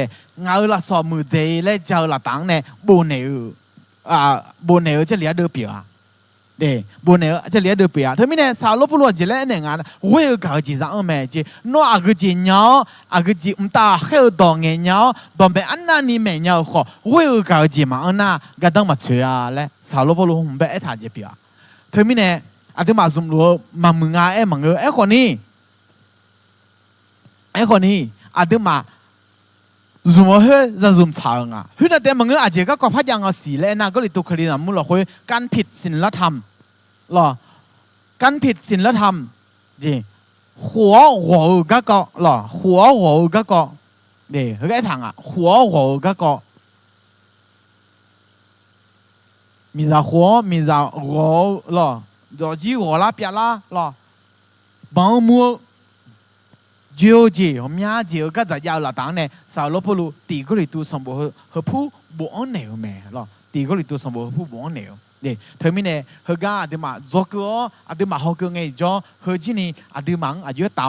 เราละสอมือเจเลยเจ้าละตังเนี่ยบุญเองบุญเองจะเลี้ยเดือเปียเด้บุญเนี่ยจะเลี้ยเดือเปียเธอไม่เนี่ยสาวลบลูจีเล่นเนี่ยงานเว้ยก็จีจังแม่จีน้อก็จีเนาะก็จีตาเฮลดองเงี้ยดองเป็นอันนั้นนี่แม่เนาะขอเว้ยก็จีมาอันน่ะก็ต้องมาช่วยเลยสาวลบลูผมเป็นไอ้ท่าจีเปียเธอไม่เนี่ยอาทิตย์มาซุ่มรู้มามึงมึงคนนี้อาทิตย์มาซุ่มเฮ้จะซุ่มช้างเฮ้ยแต่มึงอาจจะก็พัดยังสีเลยนะก็เลยตุคลีนะมึงหรอคุยการผิดศีลธรรมหรอการผิดศีลธรรมจีหัวก็หรอหัวก็เดี๋ยวไอ้ทางหัวก็มีแต่หัวมีแต่หรอจอจีหัวละเปียละหรอบางมัวเจียวจีผมยาเจียวก็จะยาวละตังเนี่ยสาวลบลูตีก็เลยตัวสมบูรณ์เฮผู้บวงเหนียวแม่หรอตีก็เลยตัวสมบูรณ์ผู้บวงเหนียวเดี๋ยวเธอไม่เนี่ยเฮก้าเดี๋ยวมาจอกก็เดี๋ยวมาฮอกก็ไงจ้อเฮจีนี่เดี๋ยวมังเยอะต่อ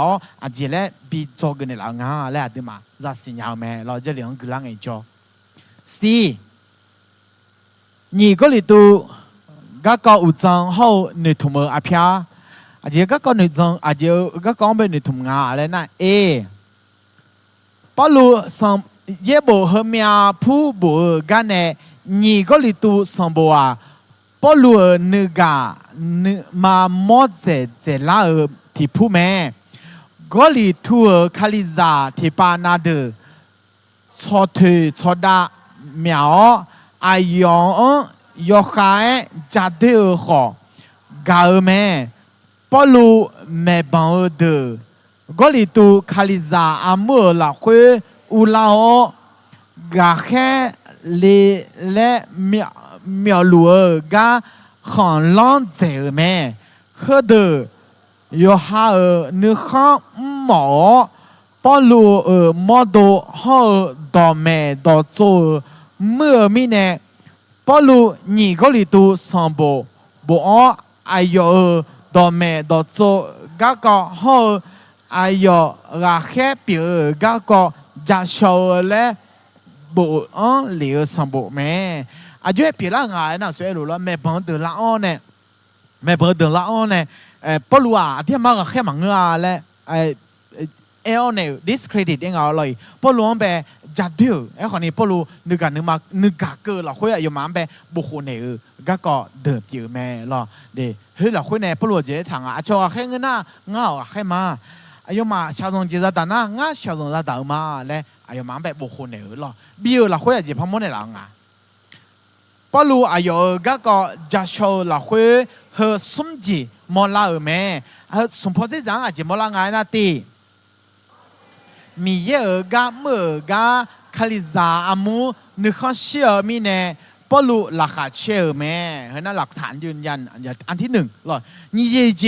เจเล่บีจอกเนี่ยละงาแล้วเดี๋ยวมาจะสัญญาแม่เราจะเลี้ยงกุหลาบไงจ้อสี่นี่ก็เลยตัวก็อุจังเขาหนึ่งทุ่มอาเพียอาจจะก็หนึ่งจังอาจจะก็ก้องไปหนึ่งทุ่มงาอะไรนะปลูสัมเย่บ่เฮมียผู้บ่กันเนี่ยนี่ก็เลยตัวสัมบัวปลูนึกมามอดเจลาที่ผู้แม่ก็เลยทัวคาลิซาที่ปานาเดชอถือชอดาเหมียวอายองยกขายจัดเดือขอกาแม่ปลูแม่บังเดก็เลยตัวคาลิซาอามือละคุยอุลาโอกาแค่เลเมียวลัวกาขันล้อนเจอแม่เฮเดยฮานึกข้าหมอปลูมอดฮอดอแม่ดอโจเมื่อมีเนปลูนี่ก็เลยตัวสัมบูบัวอายดอแม่ดอโจก็ฮออายราแค่เปียก็จะโชว์และบุเหลียวสัมบูแม่อายุเปียละไงนะสวยรู้แล้วแม่บังเดือละอ้อเนี่ยแม่บังเดือละอ้อเนี่ยปลูที่มาก็แค่มังเงาและเนี่ย discredit เองเอาเลยปลูแบบจัดดิวคนนี้ปลูนึกกเกิดเราคุยอยู่มาแบบบุคคลเนี่ยก็เดิมเยอะแม่หรอเดี๋ยวเฮ้ยเราคุยเนี่ยปลูเจถังชอบแค่เงินเงาแค่มาอายุมาชาวตรงจีนตานะงาชาวตรงตามาและอายุมาแบบบุคคลเนี่ยหรอบิวเราคุยจีพม่เนี่ยหลังปลูอายุก็จะโชว์เราคุยเฮสมจีมอลาแม่เฮสมพอจะจังจีมอลาไงนะตีมีเยอะก็เมื่อก็คาลิซาอามูนึกข้าเชื่อมีเนี่ยปลูราคาเชื่อแม่เห็นนั่นหลักฐานยืนยันอันที่หนึ่งหรอนี่เจ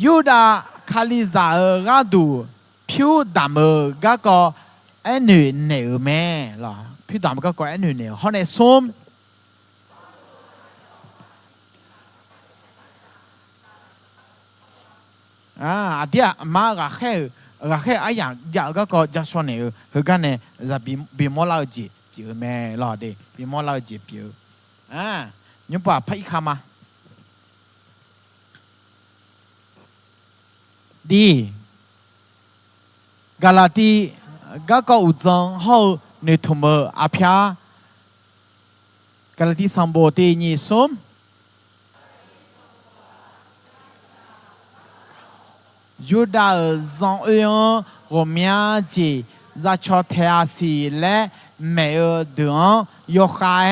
ยูดาคาลิซาก็ดูผิวดำก็ไอ้หนุ่ยเหนียวแม่หรอผิวดำก็ไอ้หนุ่ยเหนียวเขาในส้มเดี๋ยวมาก็แค่ไอ้อย่างอยากก็จะชวนเนี่ยคือกันเนี่ยจะบีมอลาจีเปียแม่หรอเดบีมอลาจีเปียยุบป่าพายคำมาดีกาลาตีก็อุจงเขาในทุ่มอาพยากาลาตีสัมบูตีนี่สมยูดาจงเอียงโรเมียจีจะชดเทียสีและเมื่อเดือนยกขาย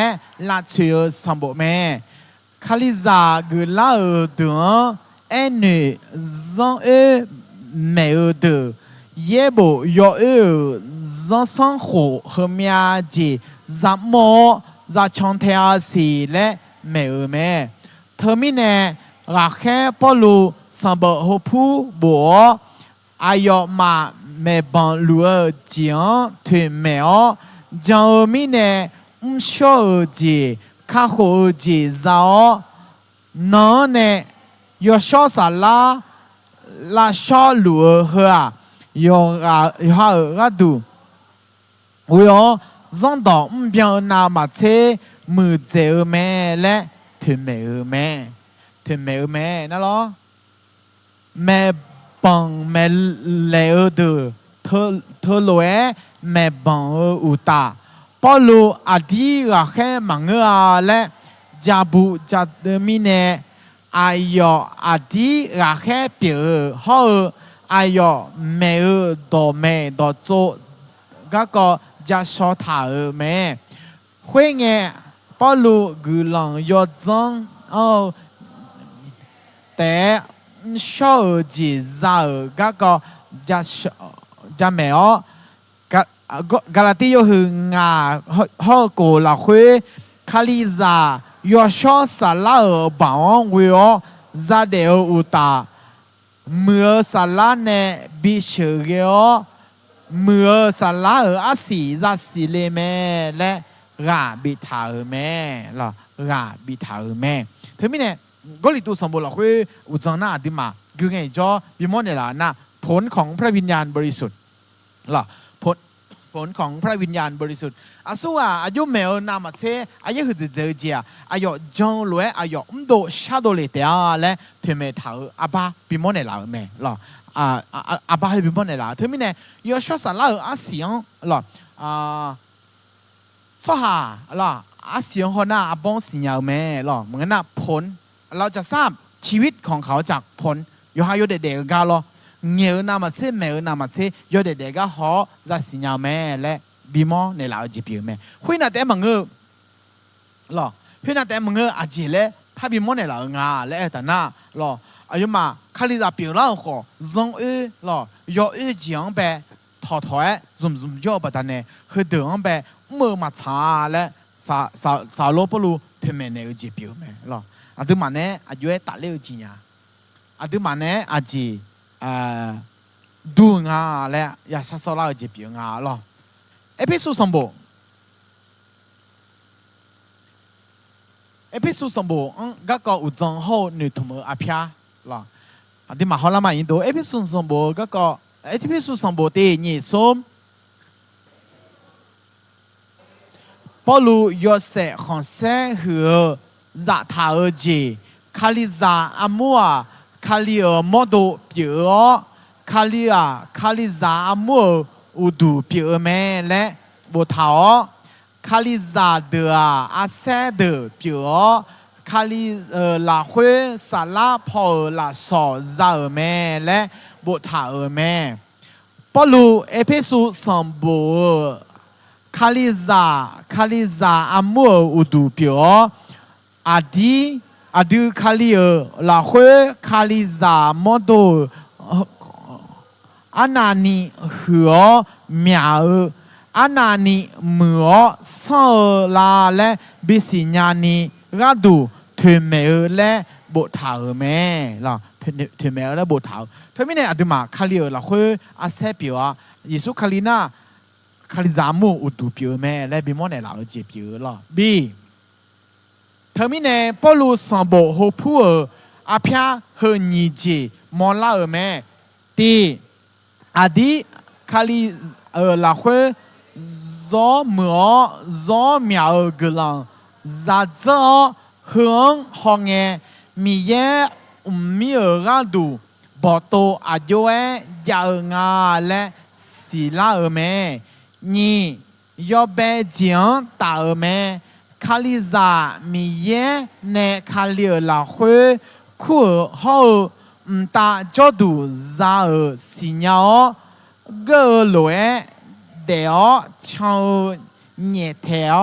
ลัดเชือสัมบูแม่ คาลิซากุลาเดือเอเนซองเมเดเยโบยอซองสังโขเฮมียจีซามโมซาชอนเทอาสีและเมเมเธอมิเนราแค่ปอลูสัมบโฮพูบัวอายอมาเมบังลัวจียงถึงเมอจางมิเนชอจีข้าโคจีซาอนอนเนยอชอสาลาลาชอลัวเฮายอฮาดูวิโอซองดองเบียนามาเชมือเจอแม่และถึงเมแม่ถึงเมแม่นั่นหรอแม่บังแม่เลอเดเธอรวยแม่บังอุตาปอลูอดีราแค่มังเงอและจาบุจาเดมิเนอายออดีราแค่เปียฮออายอแม่ดอแม่ดอโจก็จะชอถาแม่คุยเงปอลูกุลังยอจังแต่ชอจีซาก็จะแม่กาลาติโยหึงาฮอโกลาคุยคาลิซายอชอสาลาบางวิโอซาเดออุตาเมื่อสาลาเนบิเชเกอเมื่อสาลาอาศีราศีเลแม่และราบิทาแม่ล่ะราบิทาแม่เธอไม่เนี่ยก็ลิตูสมบูรณ์ละคุยอุจจาระดิมาคือไงจอบิมอนเนี่ยล่ะนะผลของพระวิญญาณบริสุทธิ์ล่ะผลของพระวิญญาณบริสุทธิ์อาสุอายุเมลนามาเซอายุคือเจอเจียอายุจงรวยอายุโดชาโดเลเตียและเทเมทาอาบาบิมอนเนี่ยล่ะแม่ล่ะอาบาให้บิมอนเนี่ยล่ะเธอไม่เนี่ยยอชอสาลาอาเสียงล่ะสหาล่ะอาเสียงคนน่ะอาบองสิญญาแม่ล่ะเหมือนน่ะผลเราจะทราบชีวิตของเขาจากผลยอฮายเด็กๆกันล่ะเงี้ยนามาเซเมนามาเซยอเด็กๆก็หอจะสิญญาแม่และบิมอในลาวจีบีแม่คุยน่ะแต่มังเงอล่ะคุยน่ะแต่มังเงออาจีเล่พาบิมอในลาวงาและแต่น่ะล่ะอายุมาคาลิซาเปียวล่าขอจงล่ะยอจียงแบบถอดถอยซุ่มย่อแบบนั้นคือเดิมแบบเมื่อมาช้าและสาวโลปลูเทเมเนจีบีแม่ล่ะอาดูมันเนี่ยอายุตัดเลี้ยวจีเนี่ยอาดูมันเนี่ยอาจีดูงาและยาชาโซลาจีบีงาล่ะเอพิสูสมบูเอพิสูสมบูก็อุจงโฮนุทมอาพยาล่ะอาดูมาฮอลามาอินโดเอพิสูสมบูก็เอพิสูสมบูที่นี่สมปอลูยอเซคอนเซหือจะทาจีคาลิซาอามัวคาลิโมโดเปียคาลิซาอามัวอุดูเปียแม่และบัวเทาคาลิซาเดออาเซเดเปียคาลิลาเฮซาลาพอลาซอซาแม่และบัวเทาแม่ปอลูเอเพสุสัมบูคาลิซาอามัวอุดูเปียอาดูคาลิลาเฮคาลิซามอโดอานานีหัวเมียวอานานีมือสลาและบิสิญานีรัดูเทเมและบทถาแม่ล่ะเทเมและบทถาเธอไม่เนี่ยอดูมาคาลิลาเฮอาเซเปียวยิสุคาลินาคาลิซามูอุดูเปียวแม่และบิมอนเนี่ยลาเจเปียวล่ะบีเธอไม่เนี่ยปอลูสัมโบโฮพูอาพยาเฮนีเจมอลาแม่ตีอาดีคาลิลาเฮจอมัวจอเมียวกลังซาเจอเฮืองฮองเงมีเยมีราดูบอโตอาโยเอยางาและศิลาแม่นี่ยอเบจิงตาแม่คาลิซามีเยเนคาลิลาเฮคู่ฮอตาจอดูซาสิญญาเกลวยเดียวชาวเนเทอ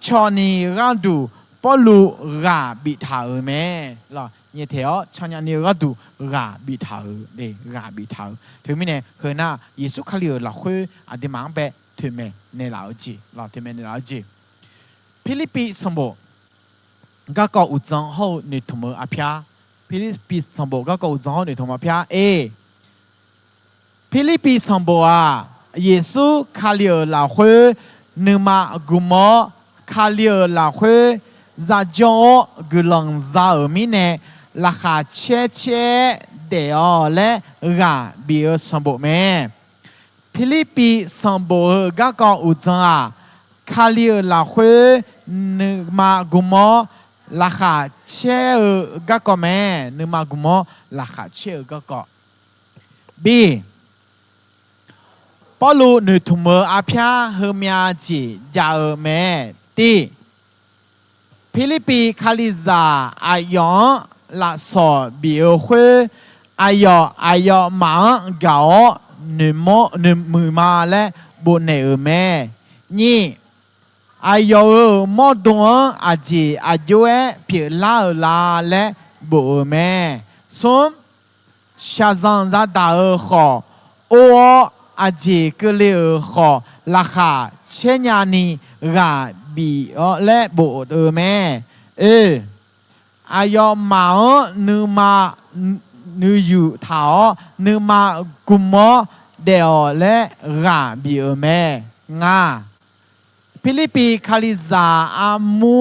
ชอนีรันดูป保罗啊比他尔咩咯，你条常常你个读啊比他尔嘞啊比他尔，对面呢和那耶稣卡里尔老会啊的忙呗，对面你了解咯，对面你了解。菲律宾什么？ก็ก็อุจจาระในทุ่มอาพยาฟิลิปปินส์สมบูก็ก็อุจจาระในทุ่มอาพยาฟิลิปปินส์สมบูเยซูคาลิอลาเฮนึมากุมอคาลิอลาเฮซาจอกุลังซาอมิเนราคาเชเชเดียและกาบิอสมบูแม่ฟิลิปปินส์สมบูก็ก็อุจจาระคาลิอลาเฮนึมากุมอราคาเชื่อก็แม่นึกมากุมอราคาเชื่อก็บีปอลูนึทุ่มอาพยาเฮมีอาจียาแม่ตีฟิลิปปีคาลิซาอายองลาสอบีเอเฮอายอมังกานึมือมาและบุเนแม่นี่อายุมอดวงอาจีอายุเพียลาและบุแม่สมชาซันซาดาขอโออาจีก็เลยขอราคาเชญานีกาบีและบุแม่อายุมานึมานึอยู่เท้านึมากุมอเดียวและกาบีแม่งาฟิลิปปีคาลิซาอามู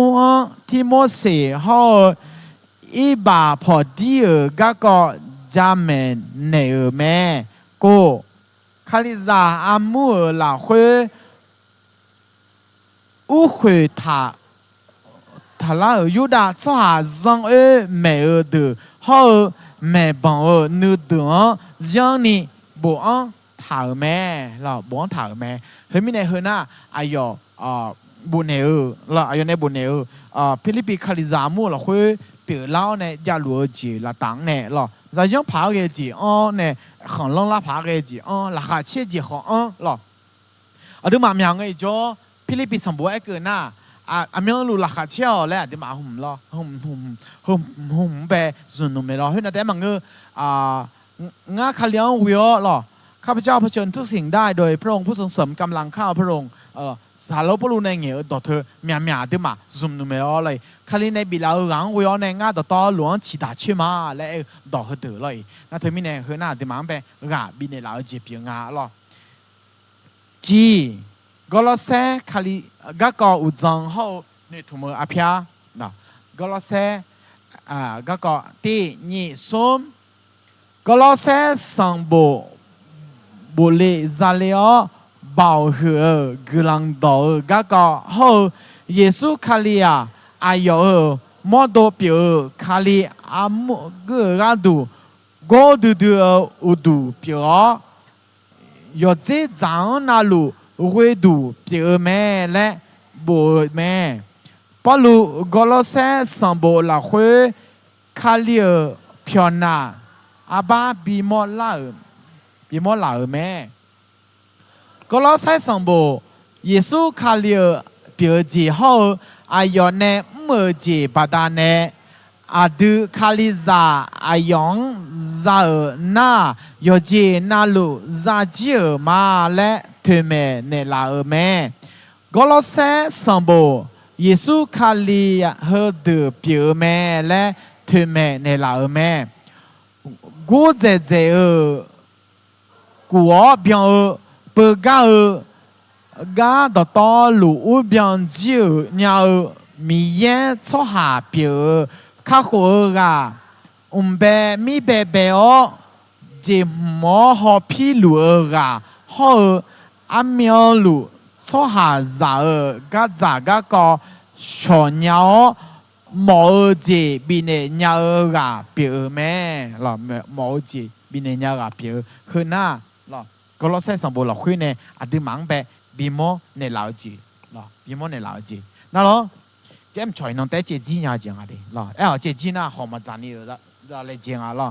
ทิโมเสฮออีบาพอดีก็จามเมนเนอแม่ก็คาลิซาอามูลาเฮอุเฮทาลายูดาสหาซังเมเดฮอแม่บังนูดยังนี่บัวถาแม่เราบัวถาแม่เฮ้ยไม่ได้เฮ้ยนะอายบุญเนอละอายุในบุญเนอฟิลิปปินส์คาลิซามูละคุยเปียเล่าเนี่ยยาลัวจีละตังเนี่ยละจะยังพาเกจีเนี่ยขังลงละพาเกจีละขาเชี่ยจีของละดูมาเมียงไอ้จ้าฟิลิปปินส์สมบูรณ์ไอ้เกินน่ะเมียงรู้ละขาเชี่ยวแล้วดูมาหุ่มละหุ่มไปส่วนนุ่มเลยละเฮ้ยนะแต่มังงาคาเลียงวิโอละข้าพเจ้าเผชิญทุกสิ่งได้โดยพระองค์ผู้ทรงเสริมกำลังข้าพระองค์สารลปลูในเงี้ยต่อเธอเมียดิมาซุ่มนุ่มเลยคาลิในบิลาหลังวิโอในงาต่อหลวงชีตาชิมาและต่อเธอเลยนั่นเธอมีเนี่ยเฮ้ยน่าดิมาเป็นกาบินในลาวจีเปียงาล่ะจีกอลเซคาลิก็อุจังเขาในทุ่มอาพยานะกอลเซก็ที่นี่ซุ่มกอลเซสังบุเลซาเลอบ่าวเหือกลังดอก็เขาเยซูคาลีอายุมอดเปียคาลีอามุกระดูก็ดูอุดูเปียยอดเจจังนาลูเวดูเปียแม่และบุแม่พอลูกลเซสัมโบลาเฮคาลีเปียนาอาบาบิมอลาแม่ก็เราใช้สมบูรณ์เยซูคาลิเปียจีเขาอายอนเนเมื่อจีปาดานเนอาดูคาลิซาอายองซาหน้ายอจีนาลูซาจีมาและเทเมเนลาแม่ก็เราใช้สมบูรณ์เยซูคาลิเฮดูเปียแม่และเทเมเนลาแม่กูเจกูเบียงเปิดกาต่อหลูอุบยังจิวเนี่ยมีเย่ชอหาเปียข้าหัวกาเบมีเบจีหมอหอพี่หลูกาหออามีหลูชอหาจาก็ก็ชอนยาหมอจีบินเนี่ยกาเปียแม่ล่ะหมอจีบินเนี่ยกาเปียคือหน้าล่ะก็เราใช้สมบูรณ์เราคุยเนี่ยอาจจะมังแบบบีโมในลาวจีล่ะบีโมในลาวจีนั่นหรอเจ้าช่วยน้องแต่เจจีน่าจังอะไรล่ะเจจีน่าหอมจานี่อะไรจังอะไรล่ะ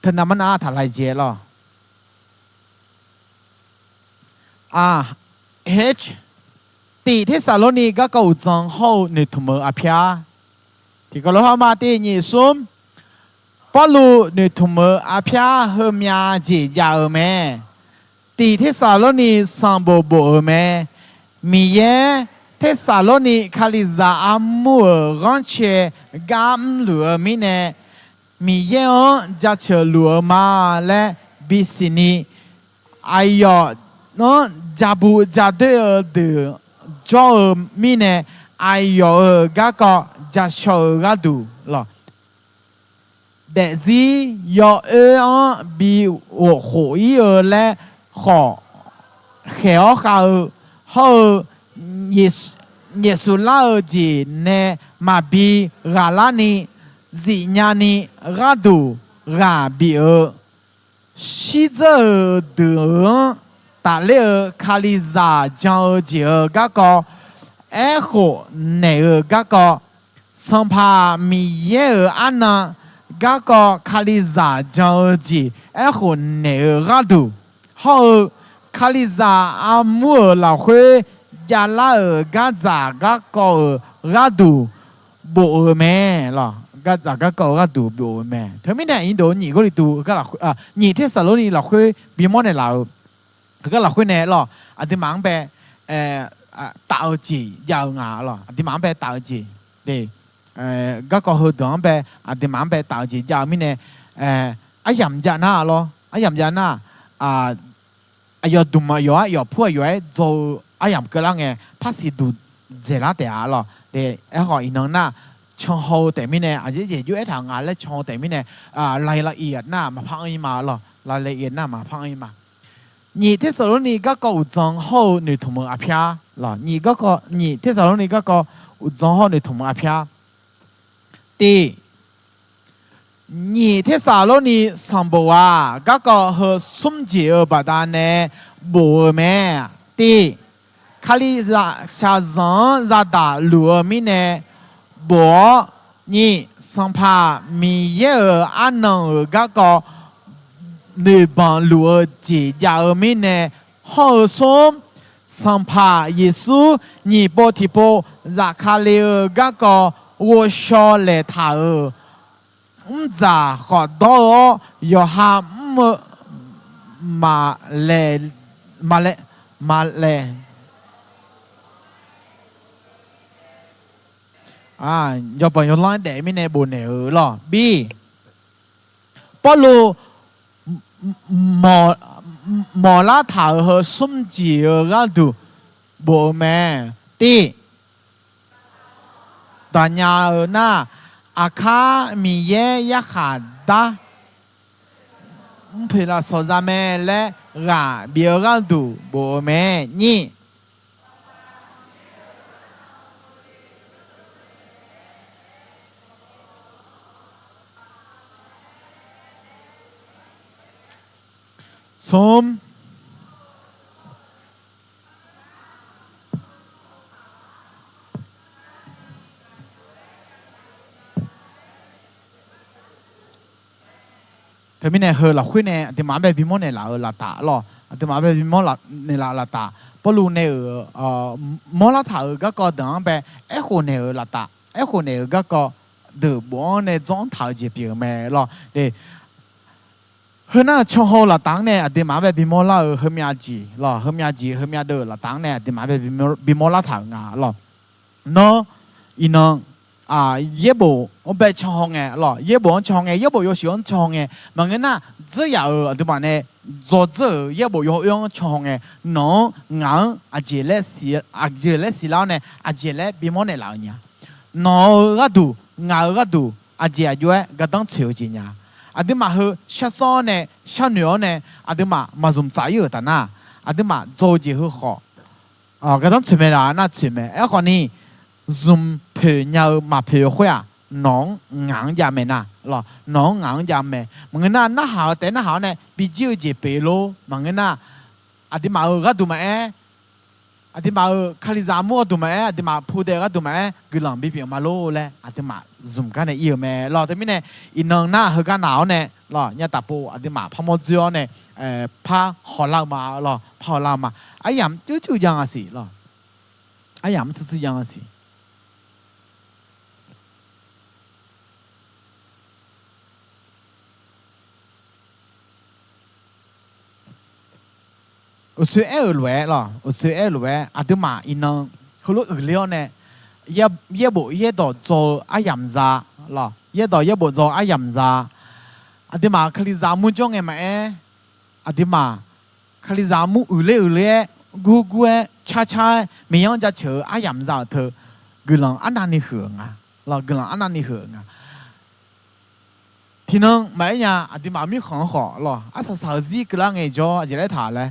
เธอน้ำมันอะไรทลายเจล่ะH tỷ thế sao lúc này các cậu chẳng hậu nửa thùng mơ áp ya thì có lúc họ mà tỷ nhị xóm bao lù nửa thùng mơ áp ya hơn nhà chỉ già ở mẹ tỷ thế sao lúc này sang bộ bộ ở mẹ mi ye thế sao lúc này khali za amur gọn che gam lửa mi nè mi ye on giá chờ lửa mà lẽ bisini ayo nó giá bu giá đỡ đỡ cho mi nè ayo gác có giá chờ gác đủ là để gì yo bị hối lẽ họ khéo khao họ Yesu la gì nè mà bị gà la ni dị nhà ni gà đủ gà bị ở xí giờ được ta lệ khali za giang gì ở gà có echo nè ở gà có sang pa mi ye ở anh gà có khali za giang gì echo nè ở gà đủ họ khali za amur là huế gia la ở gà giả gà cò ở gà đủ bộ mẹ là gà giả gà cò gà đủ bộ mẹ thế mới này Indo nhị có đi tu gà là nhị thế sao lúc này là khuê bị món này là gà là khuê này là thì mang về tạo chỉ giàu ngà là thì mang về tạo chỉ để gà cò hơi đón về thì mang về tạo chỉ giàu mới này ai nhầm ra na lo ai nhầm ra na ai giờ tụm mà giờ giờ phua giờ做ai nhầm cái lăng nghe phát sĩ đủ dễ là đẹp lo để họ in na trong hồ tại mình này chỉ dễ thằng ngài lấy trong tại mình này lại là ít na mà phăng ấy mà lo lại là ít na mà phăng ấy mà nhị thế sau này các cậu trong hồ người thùng mơ áp ya lo nhị các cậu nhị thế sau này các cậu trong hồ người thùng mơ áp ya đi nhị thế sau này sang bộ các cậu和孙子ở bà ta này bộ mẹ đi khali ra xa zang ra da lúa mi nè bố nhị sang pa mi ye ở anh ở các có nữ bằng lúa chỉ gia ở mi nè họ xóm sang pa Giêsu nhị bố thì bố ra khali ở các có wo sho lệ thả ở giả họ đó yo ham mà lệ do bọn yo line để mình này buồn này ở lo b bao lô mò lá thảo和孙子ở gà đủ bộ mẹ đi tòa nhà ở na akha mi ye ya khá đa phải là số ra mẹ lẽ gà bia gà đủ bộ mẹ nhỉ xóm thế mình này hơi là khuyên này thì mà bé bị món này là tạ lo thì mà bé bị món là tạ bao lâu này ở món là thả ở các con đằng bé ấy hồ này là tạ ấy hồ này các con từ bữa này giống thảo gì biểu mẹ lo để hơn nữa trong hồ là tang này thì mà bé bị món là ở hôm gì lo hôm nhà đỡ là tang này thì mà bé bị món là thả ngà lo nó ino ye bộ ông bé trong hồ nghe lo ye bộ trong nghe ye bộ有喜欢trong nghe mà người na只要对吧呢做这ye bộ有用trong nghe nó ngang chỉ lấy xí lao này chỉ lấy bị món này lao nhá nó gà đủ chỉ là yêu cái đăng chiếu gì nhá thì mà hơi sát so này sát nhớ này thì mà dùng trái ở ta na thì mà做gì hơi khó cái đăng chiếu là na chiếu mẹ ấy còn ni dùng phê nhau mà phê khoe nón ngang nhà mẹ na lo nón ngang nhà mẹ mà người na hảoแต่na hảo này bị chiếu gì bể lô mà người na thì mà ở cái tụi mẹ thì mà khali giả mua tụi mẹ thì mà phụ đề cái tụi mẹ cứ làm bị mà lô lẽ thì mà dùng cái này yêu mẹ lo thế mình này in năng na hơi cái nào này lo nhà tập bộ thì mà phàm một chiều này phá họ làm mà lo phá làm mà ai nhắm chú chú yang à gì lo ai yam sự yang gì ở suy ở lúa lo ở suy ở lúa à đứa mà in năngเขารู้อื่นเลี้ยวเนี่ยเย่บุเย่ต่อโจอายัมซาล่ะเย่ต่อเย่บุโจอายัมซาอันที่มาคลิซามุจงเงมาอันที่มาคลิซามุอื่นเล่กูช้าไม่ยอมจะเชื่ออายัมซาเธอกุลังอันนั้นนี่เหืองอ่ะล่ะกุลังอันนั้นนี่เหืองอ่ะทีนึงไม่เนี่ยอันที่มามีของขอล่ะอาสาวซีกุลังไงจ้าจะได้ถามเลย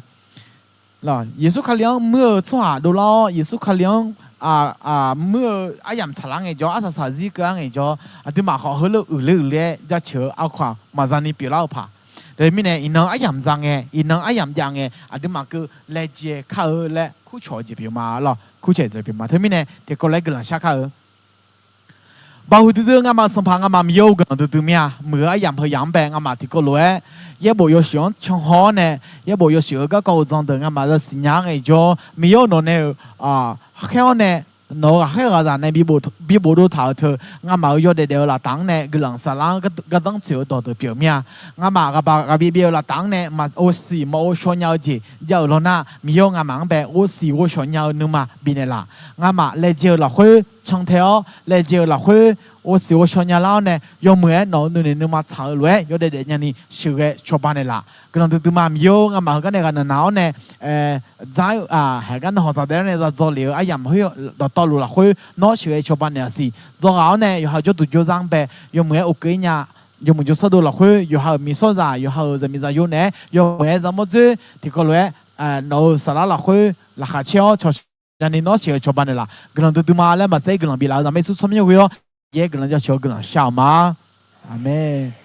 ล่ะเยซูคริสต์เมื่อชั่วดูแล้วเยซูคริสต์เมื่ออายามฉลังไงจ้าอาสาจีก็ไงจ้าอันที่มาขอเฮลอื่นเลยจะเชื่อเอาความมาจานี่เปล่าผ่าเดี๋ยวมีเนี่ยอินน้องอายามจังไงอินน้องอายามจังไงอันที่มาคือเลเจข้าวและคู่ชอจีเปียมาล่ะคู่เฉยจีเปียมาเดี๋ยวมีเนี่ยเด็กก็เลยกำลังชักข้าวบ่าวตื่นงามาสัมพันธ์งามามีโยกันตื่นเมียเมื่ออายามพยายามแบ่งงามาที่ก็เลย也无有想唱好呢，也无有想个高中的，俺嘛是新娘个叫没有弄呢好呢，那好个人呢比不都头头，俺嘛有的了当呢，个人啥人个当朝到的表面，俺嘛个把个比了当呢，嘛我是冇想要的，有了那没有俺嘛白，我是我想要的嘛，变的啦，俺嘛来就了会唱跳，来就了会。我是我想要老呢，有没弄นู่นนี่มา炒เลย有的人家นี่ชื่อชอบบ้านนี่ละก็ต้องตื่นมามีโยงมากันเนี่ยกันหนาวเนี่ยใจให้กันหัวใจเดินเนี่ยจะ做了ยามเฮ้ยต่อรู้ละเฮ้ยน้องชื่อชอบบ้านเนี่ยสิ做เอาเนี่ยอยู่เขาจะตุ่ยจังไป有没有给人有没有说到了เฮ้ยอยู่เขามีโซ่จ่าอยู่เขาจะมีจ่าอยู่เนี่ย有没有怎么做ที่ก็เลยน้องสาระละเฮ้ยราคาเช่าชอบยันนี่น้องชื่อชอบบ้านนี่ละก็ต้องตื่นมาแล้วมาใจก็ต้องบีแล้วจะไม่สุดสมยังไง也可能叫求个人笑吗？阿妹。